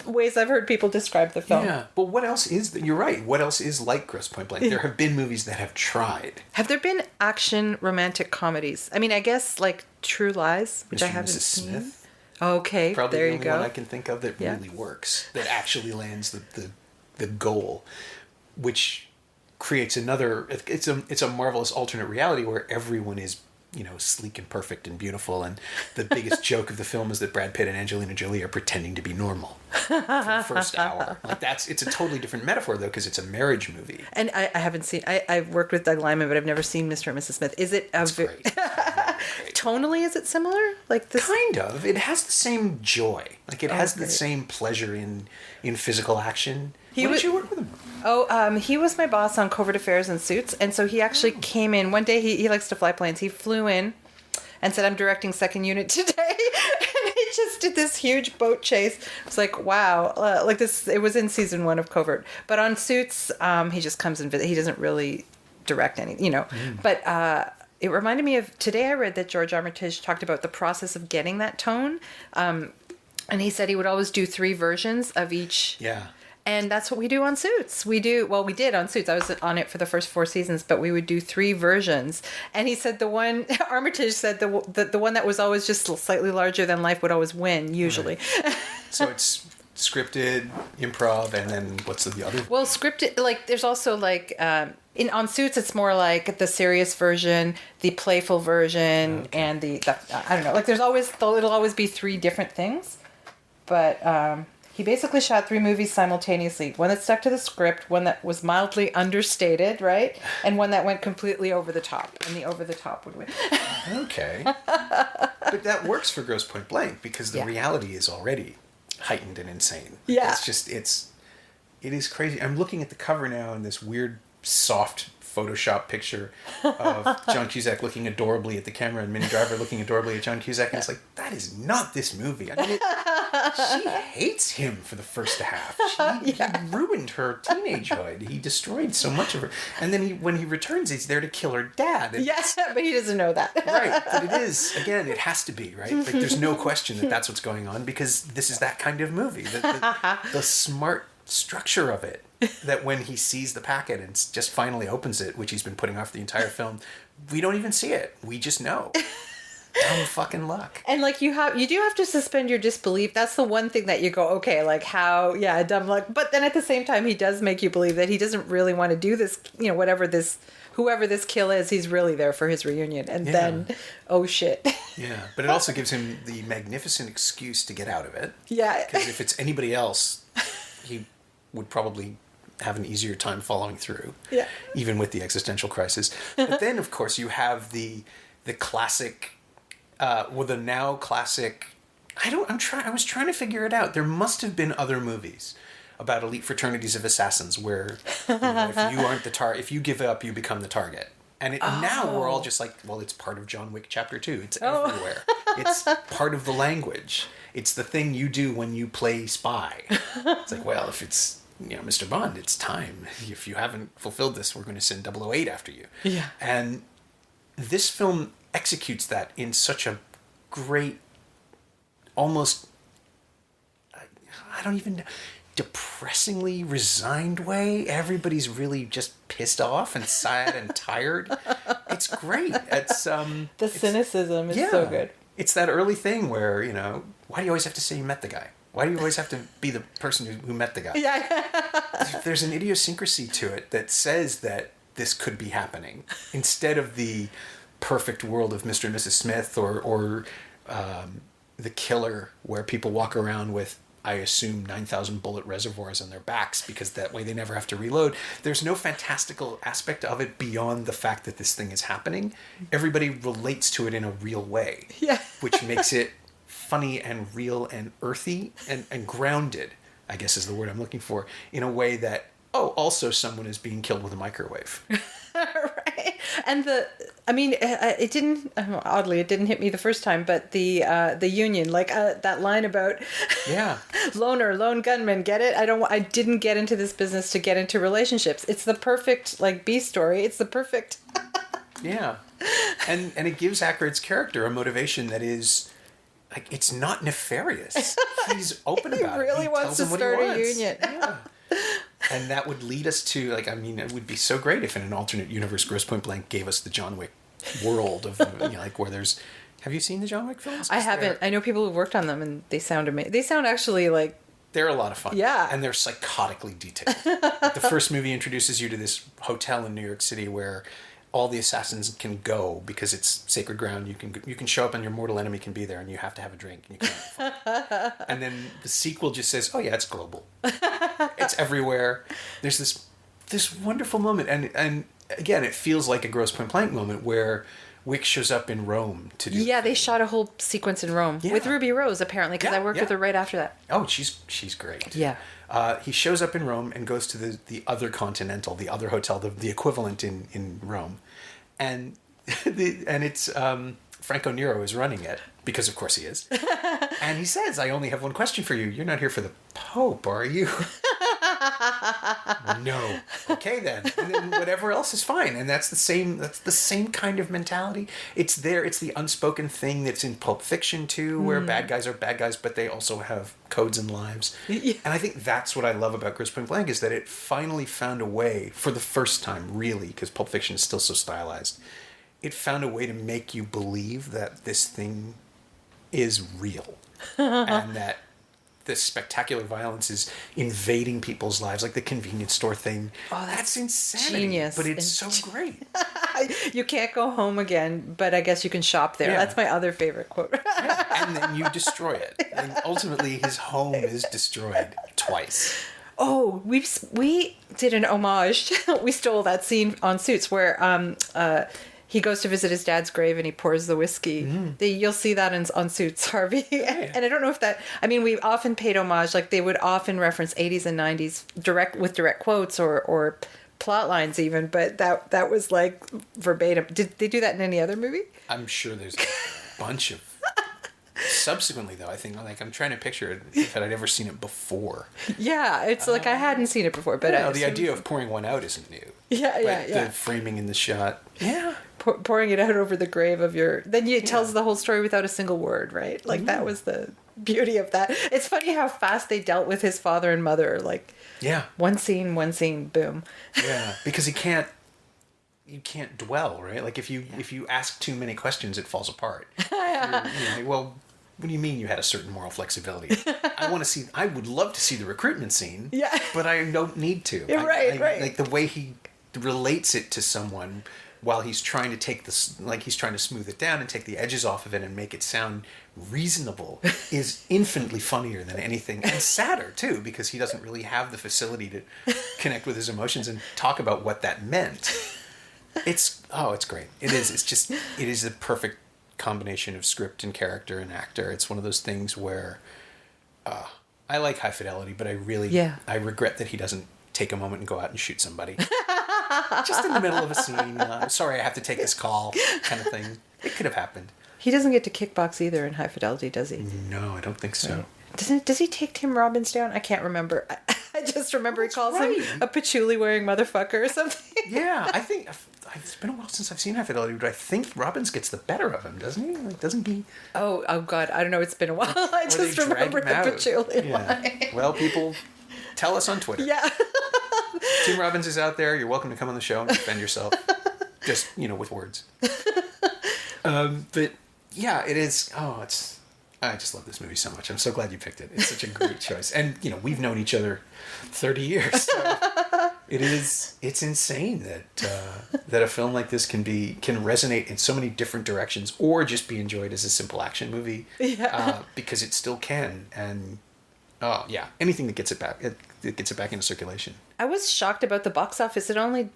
ways I've heard people describe the film. Yeah, but what else is, you're right, what else is like Grosse Pointe Blank? There have been movies that have tried. Have there been action romantic comedies? I mean, I guess like True Lies, which I haven't seen. Smith. Okay, probably there you go. Probably the only one I can think of that really works, that actually lands the goal, which creates another. It's a marvelous alternate reality where everyone is sleek and perfect and beautiful, and the biggest joke of the film is that Brad Pitt and Angelina Jolie are pretending to be normal for the first hour. Like it's a totally different metaphor though, because it's a marriage movie. And I haven't seen. I've worked with Doug Liman, but I've never seen Mr. and Mrs. Smith. Is it Great. Tonally? Is it similar? Like this? Kind of. It has the same joy. Like it has the same pleasure in physical action. When did you work with him? He was my boss on Covert Affairs and Suits, and so he actually came in one day. He likes to fly planes. He flew in and said, "I'm directing second unit today," and he just did this huge boat chase. It was like, wow, like this. It was in season 1 of Covert, but on Suits, he just comes and visit. He doesn't really direct any, but. It reminded me of today. I read that George Armitage talked about the process of getting that tone, and he said he would always do 3 versions of each. Yeah. And that's what we do on Suits. We did on Suits. I was on it for the first 4 seasons, but we would do 3 versions. And he said Armitage said the one that was always just slightly larger than life would always win, usually. Right. So it's scripted, improv, and then what's the other? Well, scripted, like, there's also, like, on Suits, it's more like the serious version, the playful version, and the I don't know. Like, it'll always be 3 different things. But, he basically shot 3 movies simultaneously. One that stuck to the script, one that was mildly understated, right? And one that went completely over the top. And the over the top would win. Okay. But that works for Grosse Pointe Blank because the reality is already heightened and insane. Yeah. It is crazy. I'm looking at the cover now and this weird, soft Photoshop picture of John Cusack looking adorably at the camera and Minnie Driver looking adorably at John Cusack. And it's like, that is not this movie. I mean, she hates him for the first half. He ruined her teenagehood. He destroyed so much of her. And then when he returns, he's there to kill her dad. Yes, but he doesn't know that. Right. But it is, again, it has to be, right? Like, there's no question that that's what's going on because this is that kind of movie. The smart structure of it, that when he sees the packet and just finally opens it, which he's been putting off the entire film, we don't even see it. We just know. Dumb fucking luck. And like you do have to suspend your disbelief. That's the one thing that you go, okay, like how, dumb luck. But then at the same time, he does make you believe that he doesn't really want to do this, whoever this kill is, he's really there for his reunion. And then, oh shit. Yeah, but it also gives him the magnificent excuse to get out of it. Yeah. Because if it's anybody else, he would probably have an easier time following through. Yeah. Even with the existential crisis. But then, of course, you have the classic, the now classic. I was trying to figure it out. There must have been other movies about elite fraternities of assassins where if you aren't if you give up, you become the target. And now we're all just like, well, it's part of John Wick Chapter 2. It's everywhere. It's part of the language. It's the thing you do when you play spy. It's like, well, if it's, Mr. Bond, it's time. If you haven't fulfilled this, we're going to send 008 after you. Yeah. And this film executes that in such a great, almost, I don't even know, depressingly resigned way. Everybody's really just pissed off and sad and tired. It's great. It's the cynicism is so good. It's that early thing where, why do you always have to say you met the guy? Why do you always have to be the person who met the guy? Yeah. There's an idiosyncrasy to it that says that this could be happening instead of the perfect world of Mr. and Mrs. Smith or The Killer, where people walk around with, I assume, 9,000 bullet reservoirs on their backs because that way they never have to reload. There's no fantastical aspect of it beyond the fact that this thing is happening. Everybody relates to it in a real way, which makes it funny and real and earthy and grounded, I guess is the word I'm looking for, in a way that, also someone is being killed with a microwave. Right. And it didn't, oddly, it didn't hit me the first time, but the union, like that line about lone gunman, get it? I didn't get into this business to get into relationships. It's the perfect, like, B story. It's the perfect. Yeah. And it gives Aykroyd's character a motivation that is, like, it's not nefarious. He's open about it. He really wants to start a union. Yeah. And that would lead us to, it would be so great if in an alternate universe, Grosse Pointe Blank gave us the John Wick world of, where there's... Have you seen the John Wick films? I haven't. I know people who've worked on them, and they sound amazing. They sound actually like... They're a lot of fun. Yeah. And they're psychotically detailed. The first movie introduces you to this hotel in New York City where all the assassins can go because it's sacred ground. You can show up and your mortal enemy can be there, and you have to have a drink. And you can't. And then the sequel just says, "Oh yeah, it's global. It's everywhere." There's this wonderful moment, and again, it feels like a Grosse Pointe Blank moment where Wick shows up in Rome to do. Yeah, they shot a whole sequence in Rome with Ruby Rose apparently because I worked with her right after that. Oh, she's great. Yeah. He shows up in Rome and goes to the other Continental, the other hotel, the equivalent in Rome, and it's Franco Nero is running it because of course he is, and he says, "I only have one question for you. You're not here for the Pope, are you?" No. Okay then. And then whatever else is fine. And that's the same kind of mentality. It's there. It's the unspoken thing that's in Pulp Fiction too, where bad guys are bad guys, but they also have codes and lives. Yeah. And I think that's what I love about Grosse Pointe Blank is that it finally found a way, for the first time really, because Pulp Fiction is still so stylized, it found a way to make you believe that this thing is real. And that this spectacular violence is invading people's lives, like the convenience store thing. Oh, that's insanity. Genius. But it's so great. You can't go home again, but I guess you can shop there. Yeah. That's my other favorite quote. Yeah. And then you destroy it. Yeah. And ultimately his home is destroyed twice. Oh, we did an homage. We stole that scene on Suits where he goes to visit his dad's grave and he pours the whiskey. Mm-hmm. You'll see that on Suits, Harvey. Yeah. And I don't know if that... I mean, we often paid homage. Like, they would often reference 80s and 90s direct quotes or plot lines even. But that was, like, verbatim. Did they do that in any other movie? I'm sure there's a bunch of... Subsequently, though, I think, like, I'm trying to picture it if I'd ever seen it before. Yeah, it's like I hadn't seen it before, but... the idea of pouring one out isn't new. Yeah. The framing in the shot. Yeah. Pouring it out over the grave of your... Then it tells the whole story without a single word, right? Like, that was the beauty of that. It's funny how fast they dealt with his father and mother. Like, one scene, boom. Yeah, because you can't dwell, right? Like, if you ask too many questions, it falls apart. Well, what do you mean you had a certain moral flexibility? I would love to see the recruitment scene, but I don't need to. Yeah, right. Like, the way he relates it to someone while he's trying to he's trying to smooth it down and take the edges off of it and make it sound reasonable is infinitely funnier than anything, and sadder too, because he doesn't really have the facility to connect with his emotions and talk about what that meant. It's great. It is the perfect combination of script and character and actor. It's one of those things where I like High Fidelity, but I regret that he doesn't take a moment and go out and shoot somebody. Just in the middle of a scene. Sorry, I have to take this call, kind of thing. It could have happened. He doesn't get to kickbox either in High Fidelity, does he? No, I don't think so. Right. Does he take Tim Robbins down? I can't remember. I just remember he calls him a patchouli wearing motherfucker or something. Yeah, I think it's been a while since I've seen High Fidelity, but I think Robbins gets the better of him, doesn't he? Like, doesn't he? Oh God, I don't know. It's been a while. I just remember the patchouli line. Well, people, tell us on Twitter. Yeah. Tim Robbins is out there. You're welcome to come on the show and defend yourself. Just, with words. But yeah, it is. I just love this movie so much. I'm so glad you picked it. It's such a great choice. And, we've known each other 30 years. So it's insane that a film like this can resonate in so many different directions or just be enjoyed as a simple action movie. Yeah. Because it still can. And, anything that gets it back, it gets it back into circulation. I was shocked about the box office. It only,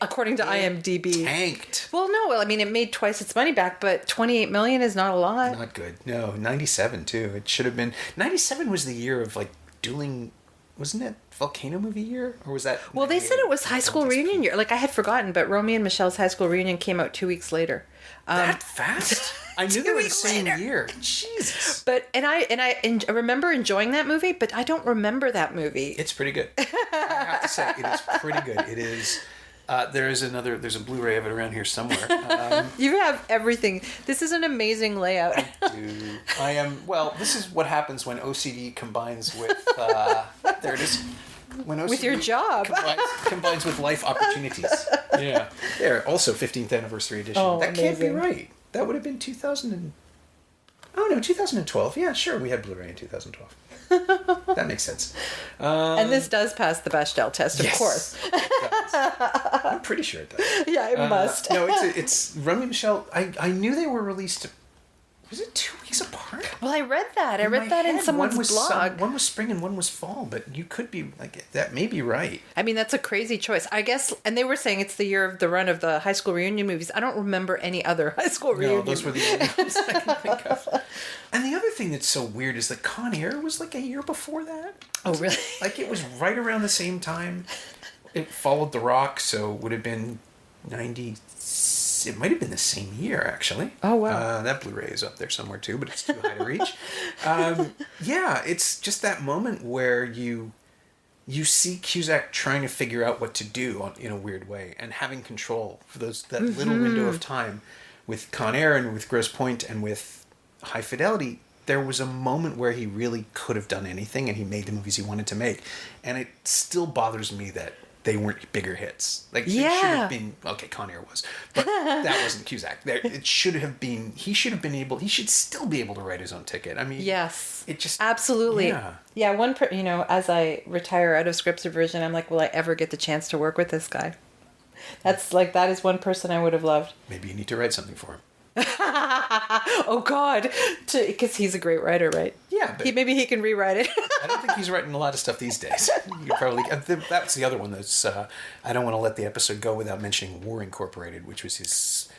according to IMDb... tanked. Well, no. I mean, it made twice its money back, but $28 million is not a lot. Not good. No, 97 too. It should have been... 97 was the year of, like, dueling... Wasn't it Volcano movie year? Or was that... Well, they said it was high school reunion year. Like, I had forgotten, but Romeo and Michelle's high school reunion came out 2 weeks later. That fast? I knew they were the same year. Jesus. But I remember enjoying that movie, but I don't remember that movie. It's pretty good. I have to say, it is pretty good. It is. There's a Blu-ray of it around here somewhere. You have everything. This is an amazing layout. I am. Well, this is what happens when OCD combines with. There it is. When OCD with your job. combines with life opportunities. Yeah. There. Also, 15th anniversary edition. Oh, that amazing. Can't be right. That would have been 2012. Yeah, sure. We had Blu-ray in 2012. That makes sense. And this does pass the Bechdel test, of course. It does. I'm pretty sure it does. Yeah, it must. No, it's Romy and Michelle. I knew they were released. Was it 2 weeks apart? Well, I read that. I read that in someone's blog. One was spring and one was fall, but you could be like, that may be right. I mean, that's a crazy choice, I guess. And they were saying it's the year of the run of the high school reunion movies. I don't remember any other high school reunion. No, those were the only ones I can think of. And the other thing that's so weird is that Con Air was like a year before that. Oh, really? Like it was right around the same time. It followed The Rock, so it would have been 90. It might have been the same year, actually. Oh, wow. That Blu-ray is up there somewhere, too, but it's too high to reach. Yeah, it's just that moment where you see Cusack trying to figure out what to do in a weird way and having control for that little window of time. With Con Air and with Grosse Pointe and with High Fidelity, there was a moment where he really could have done anything and he made the movies he wanted to make. And it still bothers me that they weren't bigger hits. Like, it should have been... Okay, Con Air was. But that wasn't Cusack. It should have been... He should have been able... He should still be able to write his own ticket. I mean... Yes. It just... Absolutely. Yeah. Yeah, as I retire out of script supervision, I'm like, will I ever get the chance to work with this guy? That is one person I would have loved. Maybe you need to write something for him. Oh, God. Because he's a great writer, right? Yeah, but... Maybe he can rewrite it. I don't think he's writing a lot of stuff these days. You probably... That's the other one that's... I don't want to let the episode go without mentioning War Incorporated, which was his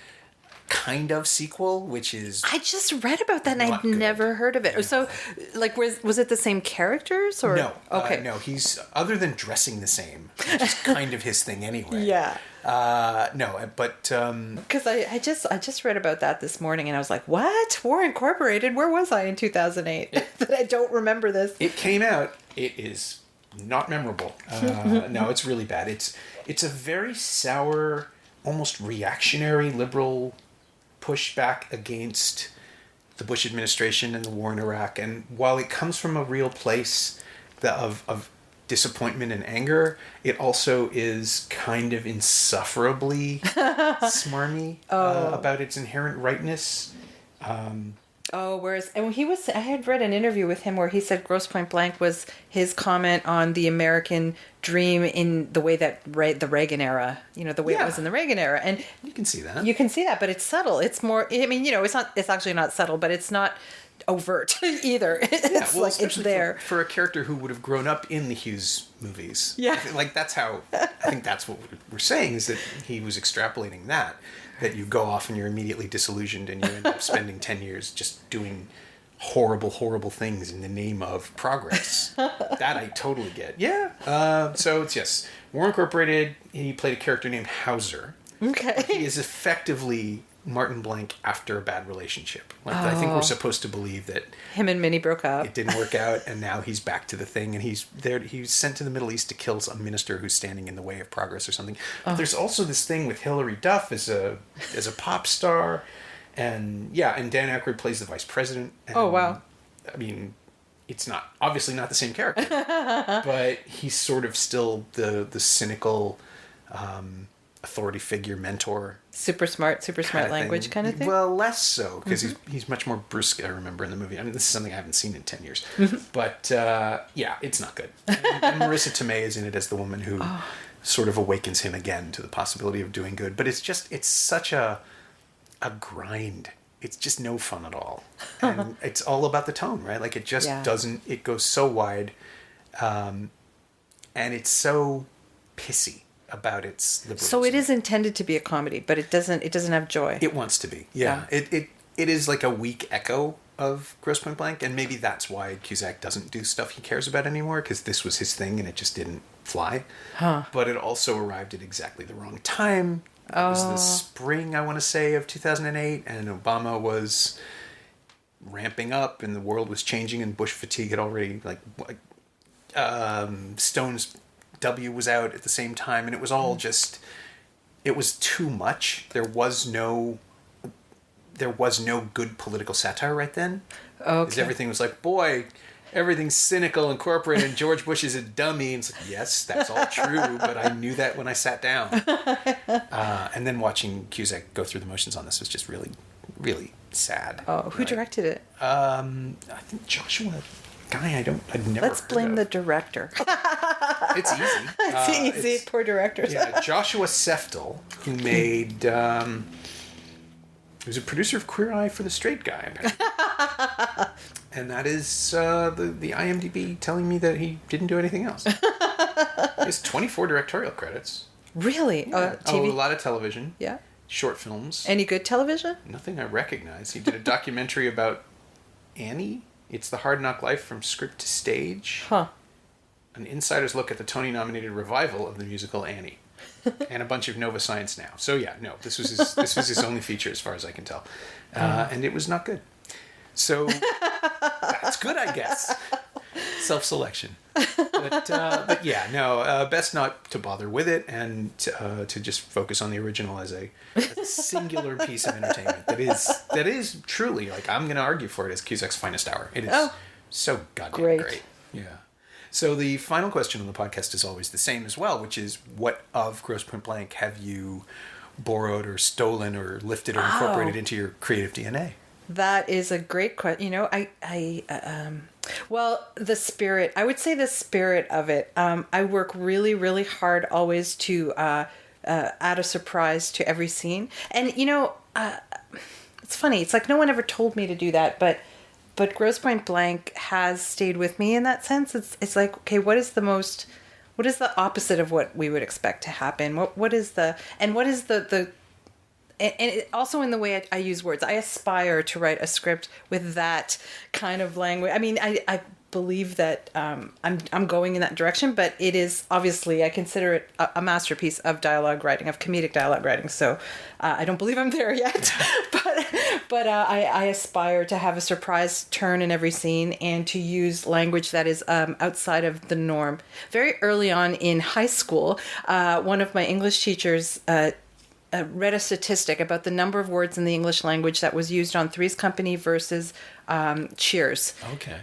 kind of sequel, which is... I just read about that and I'd never heard of it. Yeah. So, like, was it the same characters? Or No. Okay. No, he's... Other than dressing the same, which is kind of his thing anyway. Yeah. No, but... Because I just read about that this morning and I was like, what? War Incorporated? Where was I in 2008? That I don't remember this. It came out. It is not memorable. No, it's really bad. It's a very sour, almost reactionary liberal pushback against the Bush administration and the war in Iraq. And while it comes from a real place of disappointment and anger, it also is kind of insufferably smarmy about its inherent rightness. I had read an interview with him where he said Grosse Pointe Blank was his comment on the American dream in the way that the Reagan era, the way it was in the Reagan era. And you can see that. You can see that, but it's subtle. It's more, it's actually not subtle, but it's not overt either. It's like it's there. For a character who would have grown up in the Hughes movies. Yeah. Like that's how, I think that's what we're saying is that he was extrapolating that you go off and you're immediately disillusioned and you end up spending 10 years just doing horrible, horrible things in the name of progress. That I totally get. Yeah. So it's, yes, War Incorporated, he played a character named Hauser. Okay. He is effectively Martin Blank after a bad relationship. I think we're supposed to believe that him and Minnie broke up. It didn't work out, and now he's back to the thing, and he's there. He's sent to the Middle East to kill a minister who's standing in the way of progress or something. But there's also this thing with Hilary Duff as a pop star, and Dan Aykroyd plays the vice president. And, oh wow! I mean, it's obviously not the same character, but he's sort of still the cynical authority figure, mentor. Super smart language kind of thing? Well, less so, because he's much more brusque, I remember, in the movie. I mean, this is something I haven't seen in 10 years. But, it's not good. And Marissa Tomei is in it as the woman who sort of awakens him again to the possibility of doing good. But it's such a grind. It's just no fun at all. And it's all about the tone, right? Like, it just doesn't... It goes so wide. And it's so pissy about its liberalism. So it is intended to be a comedy, but it doesn't have joy. It wants to be. Yeah. It is like a weak echo of Grosse Pointe Blank, and maybe that's why Cusack doesn't do stuff he cares about anymore, because this was his thing and it just didn't fly. But it also arrived at exactly the wrong time. It was the spring, I want to say, of 2008, and Obama was ramping up and the world was changing and Bush fatigue had already, Stone's W was out at the same time, and it was all just, it was too much. There was no good political satire right then. Okay. Because everything was like, boy, everything's cynical, incorporated, and George Bush is a dummy. And it's like, yes, that's all true, but I knew that when I sat down. And then watching Cusack go through the motions on this was just really, really sad. Oh, who directed it? I think Joshua... Guy I'd never Let's blame the director. It's easy. It's easy. Poor directors. Yeah, Joshua Seftel, who made... he was a producer of Queer Eye for the Straight Guy, apparently. And that is the IMDb telling me that he didn't do anything else. He has 24 directorial credits. Really? Yeah. TV? A lot of television. Yeah. Short films. Any good television? Nothing I recognize. He did a documentary about Annie. It's the Hard Knock Life from script to stage. Huh. An insider's look at the Tony-nominated revival of the musical Annie. And a bunch of Nova Science Now. So yeah, no, this was his only feature as far as I can tell. And it was not good. So that's good, I guess. Self-selection. But yeah, no, best not to bother with it and to just focus on the original as a singular piece of entertainment that is truly, like, I'm going to argue for it as Cusack's finest hour. It is so goddamn great. Yeah. So the final question on the podcast is always the same as well, which is, what of Grosse Pointe Blank have you borrowed or stolen or lifted or incorporated into your creative DNA? That is a great question. You know, well, the spirit, I would say the spirit of it. I work really, really hard always to add a surprise to every scene. And, you know, it's funny. It's like no one ever told me to do that, but Grosse Pointe Blank has stayed with me in that sense. It's like, okay, what is the opposite of what we would expect to happen? What is the and it, also in the way I use words, I aspire to write a script with that kind of language. I mean, I believe that I'm going in that direction, but it is obviously, I consider it a masterpiece of dialogue writing, of comedic dialogue writing. So I don't believe I'm there yet, but I aspire to have a surprise turn in every scene and to use language that is outside of the norm. Very early on in high school, one of my English teachers read a statistic about the number of words in the English language that was used on Three's Company versus Cheers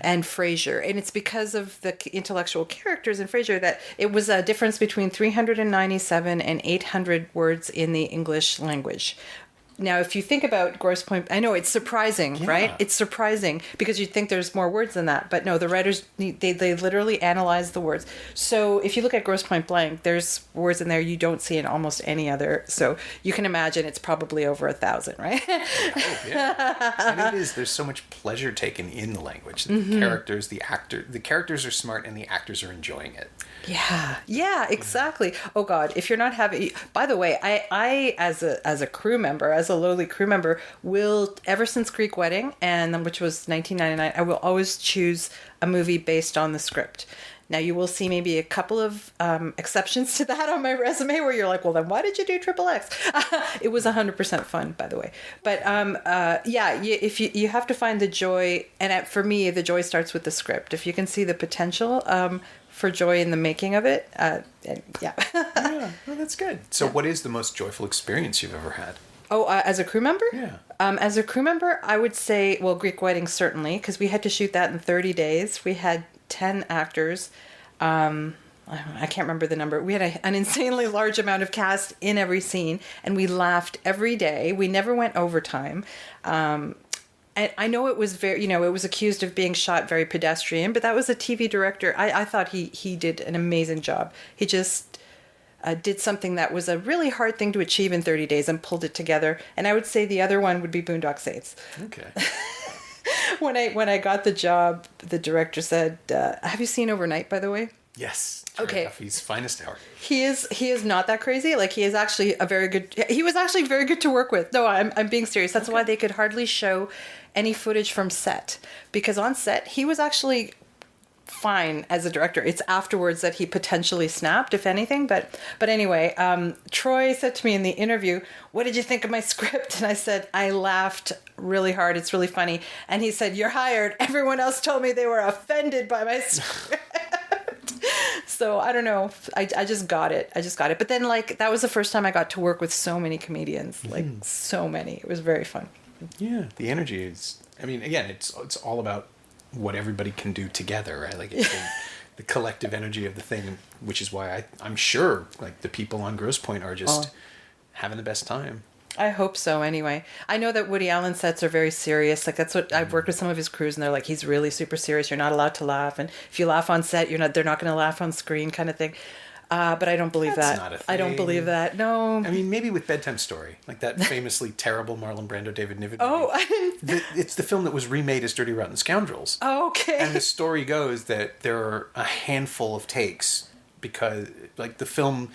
and Frasier. And it's because of the intellectual characters in Frasier that it was a difference between 397 and 800 words in the English language. Now, if you think about Grosse Pointe, I know it's surprising, right? It's surprising because you'd think there's more words than that. But no, the writers, they literally analyze the words. So if you look at Grosse Pointe Blank, there's words in there you don't see in almost any other. So you can imagine it's probably over 1,000, right? And it is. There's so much pleasure taken in the language. The characters, the characters are smart and the actors are enjoying it. Yeah, exactly. Oh God, if you're not having, by the way, I as a crew member, as a lowly crew member, will, ever since Greek Wedding, and which was 1999, I will always choose a movie based on the script. Now you will see maybe a couple of exceptions to that on my resume where you're like, well then why did you do XXX? It was 100% fun, by the way. But if you have to find the joy, and for me the joy starts with the script. If you can see the potential for joy in the making of it, Yeah, well, that's good. So what is the most joyful experience you've ever had? Oh, as a crew member? Yeah. As a crew member, I would say, well, Greek Wedding certainly, because we had to shoot that in 30 days. We had 10 actors. I can't remember the number. We had an insanely large amount of cast in every scene, and we laughed every day. We never went overtime. And I know it was very, it was accused of being shot very pedestrian, but that was a TV director. I thought he did an amazing job. He just did something that was a really hard thing to achieve in 30 days and pulled it together. And I would say the other one would be Boondock Saints. Okay. When I got the job, the director said, have you seen Overnight, by the way? Yes. Okay. He's finest hour. He is not that crazy. Like, he is actually he was actually very good to work with. No, I'm being serious. That's why they could hardly show any footage from set, because on set he was actually fine as a director. It's afterwards that he potentially snapped, if anything. But anyway, Troy said to me in the interview, what did you think of my script? And I said, I laughed really hard. It's really funny. And he said, you're hired. Everyone else told me they were offended by my script. So I don't know. I just got it. But then, like, that was the first time I got to work with so many comedians, like so many. It was very fun. Yeah. The energy is, I mean, again, it's all about what everybody can do together, right? Like, it's the collective energy of the thing, which is why I'm sure, like, the people on Grosse Pointe are just having the best time. I hope so anyway. I know that Woody Allen sets are very serious. Like that's what I've worked with some of his crews and they're like, he's really super serious. You're not allowed to laugh. And if you laugh on set, they're not going to laugh on screen kind of thing. But I don't believe That's that. not a thing. I don't believe that. No. I mean, maybe with Bedtime Story, like that famously terrible Marlon Brando, David Niven movie. Oh, It's the film that was remade as Dirty Rotten Scoundrels. okay. And the story goes that there are a handful of takes because, like, the film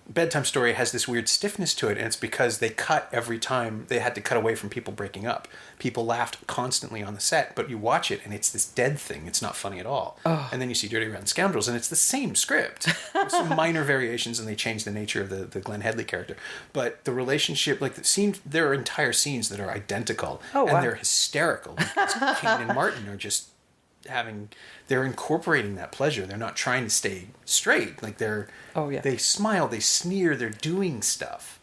Bedtime Story has this weird stiffness to it, and it's because they cut every time they had to cut away from people breaking up. People laughed constantly on the set, but you watch it and it's this dead thing. It's not funny at all. Oh. And then you see Dirty Rotten Scoundrels and it's the same script with some minor variations, and they change the nature of the Glenn Headley character. But the relationship, like the scene, there are entire scenes that are identical. Oh, wow. And they're hysterical because Kane and Martin are just they're incorporating that pleasure. They're not trying to stay straight. Like they smile, they sneer, they're doing stuff.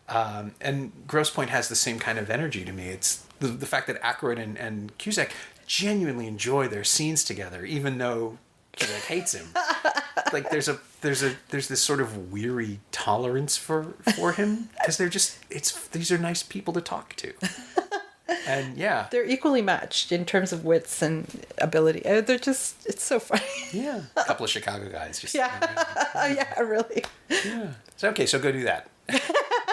And Grosse Pointe has the same kind of energy to me. It's the fact that Aykroyd and Cusack genuinely enjoy their scenes together, even though Cusack hates him. Like there's this sort of weary tolerance for him because these are nice people to talk to. And yeah, they're equally matched in terms of wits and ability. It's so funny. Yeah, a couple of Chicago guys just yeah, really. Yeah. So okay, so go do that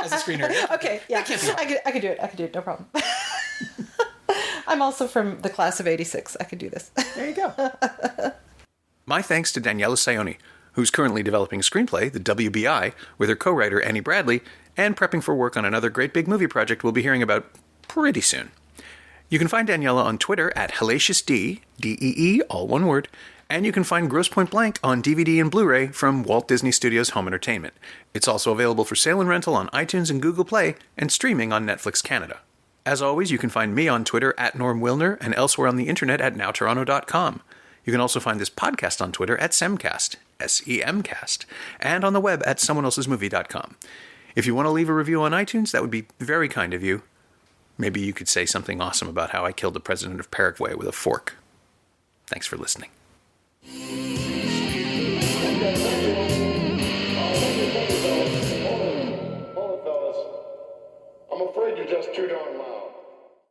as a screenwriter. Okay, yeah, I could do it. No problem. I'm also from the class of '86. I could do this. There you go. My thanks to Daniela Saioni, who's currently developing a screenplay, the WBI, with her co-writer Annie Bradley, and prepping for work on another great big movie project we'll be hearing about pretty soon. You can find Daniela on Twitter at HellaciousD, D-E-E, all one word, and you can find Grosse Pointe Blank on DVD and Blu-ray from Walt Disney Studios Home Entertainment. It's also available for sale and rental on iTunes and Google Play, and streaming on Netflix Canada. As always, you can find me on Twitter at Norm Wilner, and elsewhere on the internet at nowtoronto.com. You can also find this podcast on Twitter at Semcast, S-E-M-Cast, and on the web at someoneelsesmovie.com. If you want to leave a review on iTunes, that would be very kind of you. Maybe you could say something awesome about how I killed the president of Paraguay with a fork. Thanks for listening. I'm afraid you're just too darn loud.